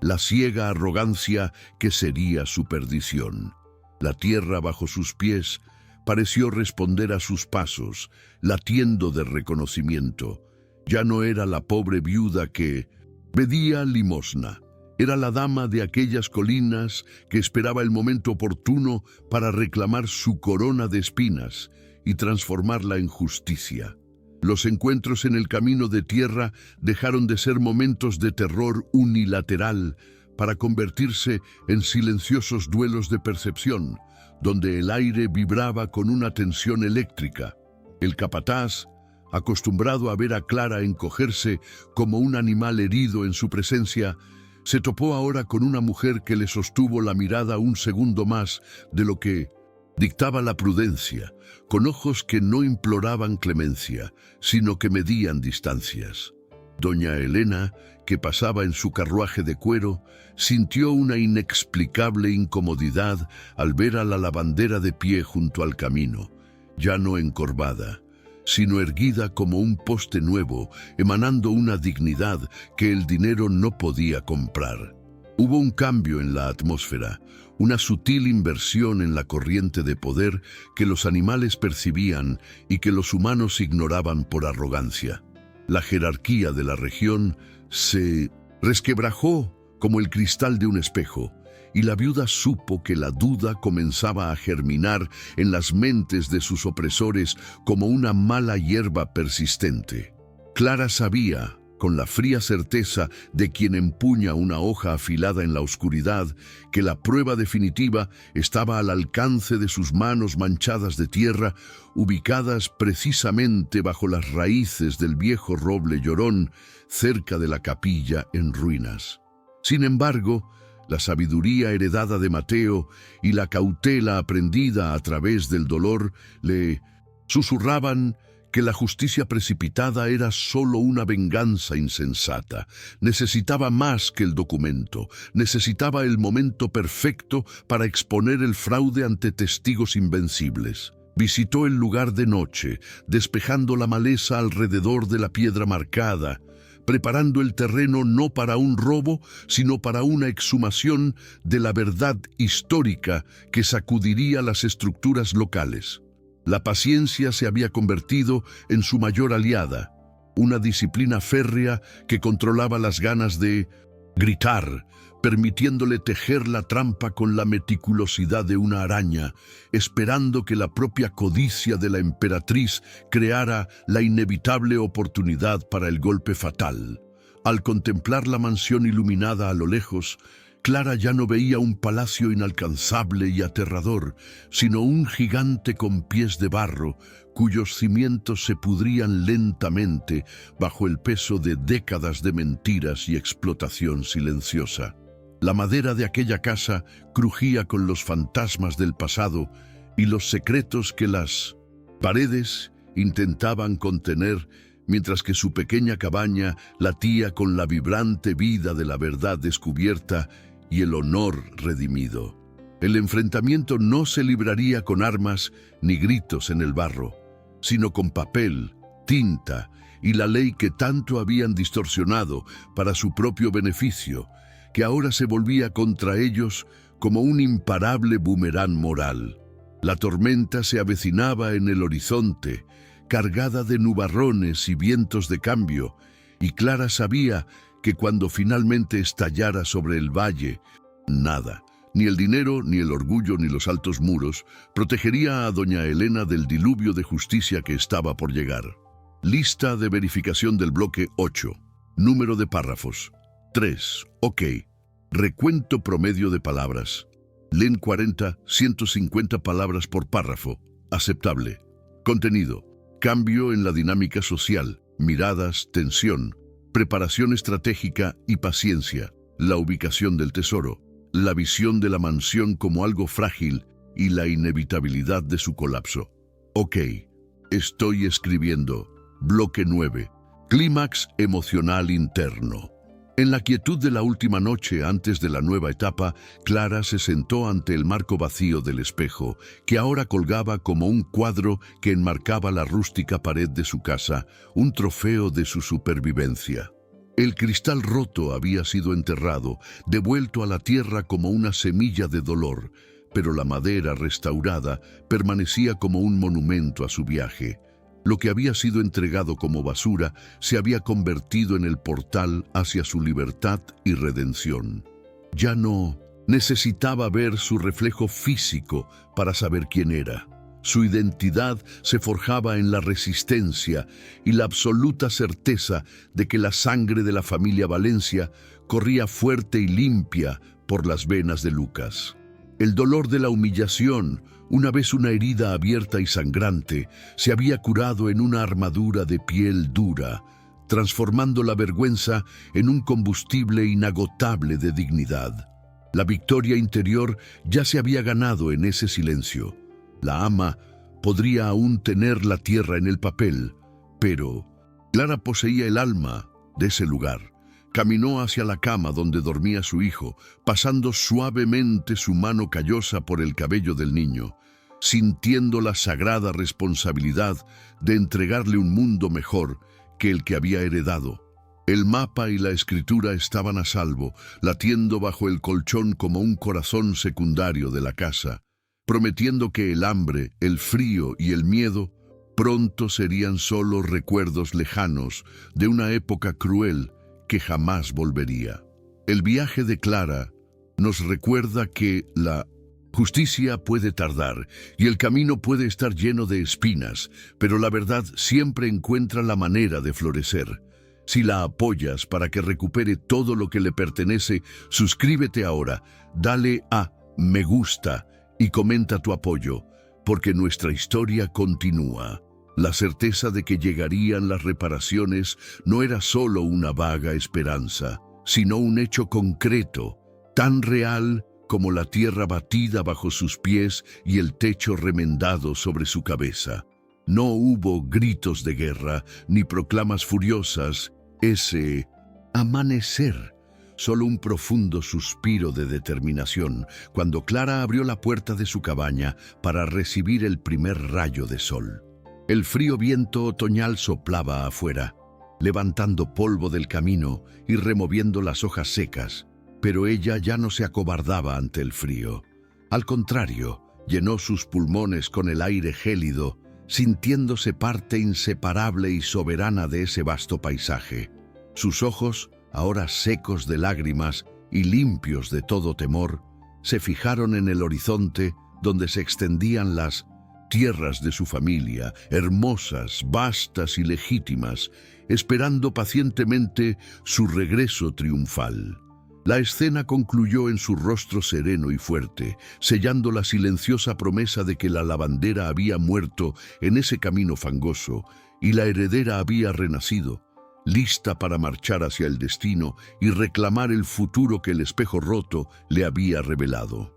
la ciega arrogancia que sería su perdición. La tierra bajo sus pies pareció responder a sus pasos, latiendo de reconocimiento. Ya no era la pobre viuda que Pedía limosna. Era la dama de aquellas colinas que esperaba el momento oportuno para reclamar su corona de espinas y transformarla en justicia. Los encuentros en el camino de tierra dejaron de ser momentos de terror unilateral para convertirse en silenciosos duelos de percepción, donde el aire vibraba con una tensión eléctrica. El capataz, acostumbrado a ver a Clara encogerse como un animal herido en su presencia, se topó ahora con una mujer que le sostuvo la mirada un segundo más de lo que dictaba la prudencia, con ojos que no imploraban clemencia, sino que medían distancias. Doña Elena, que pasaba en su carruaje de cuero, sintió una inexplicable incomodidad al ver a la lavandera de pie junto al camino, ya no encorvada, sino erguida como un poste nuevo, emanando una dignidad que el dinero no podía comprar. Hubo un cambio en la atmósfera, una sutil inversión en la corriente de poder que los animales percibían y que los humanos ignoraban por arrogancia. La jerarquía de la región se resquebrajó como el cristal de un espejo, y la viuda supo que la duda comenzaba a germinar en las mentes de sus opresores como una mala hierba persistente. Clara sabía, con la fría certeza de quien empuña una hoja afilada en la oscuridad, que la prueba definitiva estaba al alcance de sus manos manchadas de tierra, ubicadas precisamente bajo las raíces del viejo roble llorón, cerca de la capilla en ruinas. Sin embargo, la sabiduría heredada de Mateo y la cautela aprendida a través del dolor le susurraban que la justicia precipitada era solo una venganza insensata. Necesitaba más que el documento, necesitaba el momento perfecto para exponer el fraude ante testigos invencibles. Visitó el lugar de noche, despejando la maleza alrededor de la piedra marcada, preparando el terreno no para un robo, sino para una exhumación de la verdad histórica que sacudiría las estructuras locales. La paciencia se había convertido en su mayor aliada, una disciplina férrea que controlaba las ganas de gritar, permitiéndole tejer la trampa con la meticulosidad de una araña, esperando que la propia codicia de la emperatriz creara la inevitable oportunidad para el golpe fatal. Al contemplar la mansión iluminada a lo lejos, Clara ya no veía un palacio inalcanzable y aterrador, sino un gigante con pies de barro, cuyos cimientos se pudrían lentamente bajo el peso de décadas de mentiras y explotación silenciosa. La madera de aquella casa crujía con los fantasmas del pasado y los secretos que las paredes intentaban contener, mientras que su pequeña cabaña latía con la vibrante vida de la verdad descubierta y el honor redimido. El enfrentamiento no se libraría con armas ni gritos en el barro, sino con papel, tinta y la ley que tanto habían distorsionado para su propio beneficio, que ahora se volvía contra ellos como un imparable boomerang moral. La tormenta se avecinaba en el horizonte, cargada de nubarrones y vientos de cambio, y Clara sabía que cuando finalmente estallara sobre el valle, nada, ni el dinero, ni el orgullo, ni los altos muros, protegería a doña Elena del diluvio de justicia que estaba por llegar. Lista de verificación del bloque 8. Número de párrafos. 3. OK. Recuento promedio de palabras. Len 40, 150 palabras por párrafo. Aceptable. Contenido. Cambio en la dinámica social. Miradas, tensión. Preparación estratégica y paciencia. La ubicación del tesoro. La visión de la mansión como algo frágil y la inevitabilidad de su colapso. OK. Estoy escribiendo. Bloque 9. Clímax emocional interno. En la quietud de la última noche antes de la nueva etapa, Clara se sentó ante el marco vacío del espejo, que ahora colgaba como un cuadro que enmarcaba la rústica pared de su casa, un trofeo de su supervivencia. El cristal roto había sido enterrado, devuelto a la tierra como una semilla de dolor, pero la madera restaurada permanecía como un monumento a su viaje. Lo que había sido entregado como basura se había convertido en el portal hacia su libertad y redención. Ya no necesitaba ver su reflejo físico para saber quién era. Su identidad se forjaba en la resistencia y la absoluta certeza de que la sangre de la familia Valencia corría fuerte y limpia por las venas de Lucas. El dolor de la humillación, una vez una herida abierta y sangrante, se había curado en una armadura de piel dura, transformando la vergüenza en un combustible inagotable de dignidad. La victoria interior ya se había ganado en ese silencio. La ama podría aún tener la tierra en el papel, pero Clara poseía el alma de ese lugar. Caminó hacia la cama donde dormía su hijo, pasando suavemente su mano callosa por el cabello del niño, sintiendo la sagrada responsabilidad de entregarle un mundo mejor que el que había heredado. El mapa y la escritura estaban a salvo, latiendo bajo el colchón como un corazón secundario de la casa, prometiendo que el hambre, el frío y el miedo pronto serían solo recuerdos lejanos de una época cruel que jamás volvería. El viaje de Clara nos recuerda que la justicia puede tardar y el camino puede estar lleno de espinas, pero la verdad siempre encuentra la manera de florecer. Si la apoyas para que recupere todo lo que le pertenece, suscríbete ahora, dale a me gusta y comenta tu apoyo, porque nuestra historia continúa. La certeza de que llegarían las reparaciones no era solo una vaga esperanza, sino un hecho concreto, tan real como la tierra batida bajo sus pies y el techo remendado sobre su cabeza. No hubo gritos de guerra ni proclamas furiosas. Ese amanecer, solo un profundo suspiro de determinación cuando Clara abrió la puerta de su cabaña para recibir el primer rayo de sol. El frío viento otoñal soplaba afuera, levantando polvo del camino y removiendo las hojas secas, pero ella ya no se acobardaba ante el frío. Al contrario, llenó sus pulmones con el aire gélido, sintiéndose parte inseparable y soberana de ese vasto paisaje. Sus ojos, ahora secos de lágrimas y limpios de todo temor, se fijaron en el horizonte donde se extendían las tierras de su familia, hermosas, vastas y legítimas, esperando pacientemente su regreso triunfal. La escena concluyó en su rostro sereno y fuerte, sellando la silenciosa promesa de que la lavandera había muerto en ese camino fangoso y la heredera había renacido, lista para marchar hacia el destino y reclamar el futuro que el espejo roto le había revelado.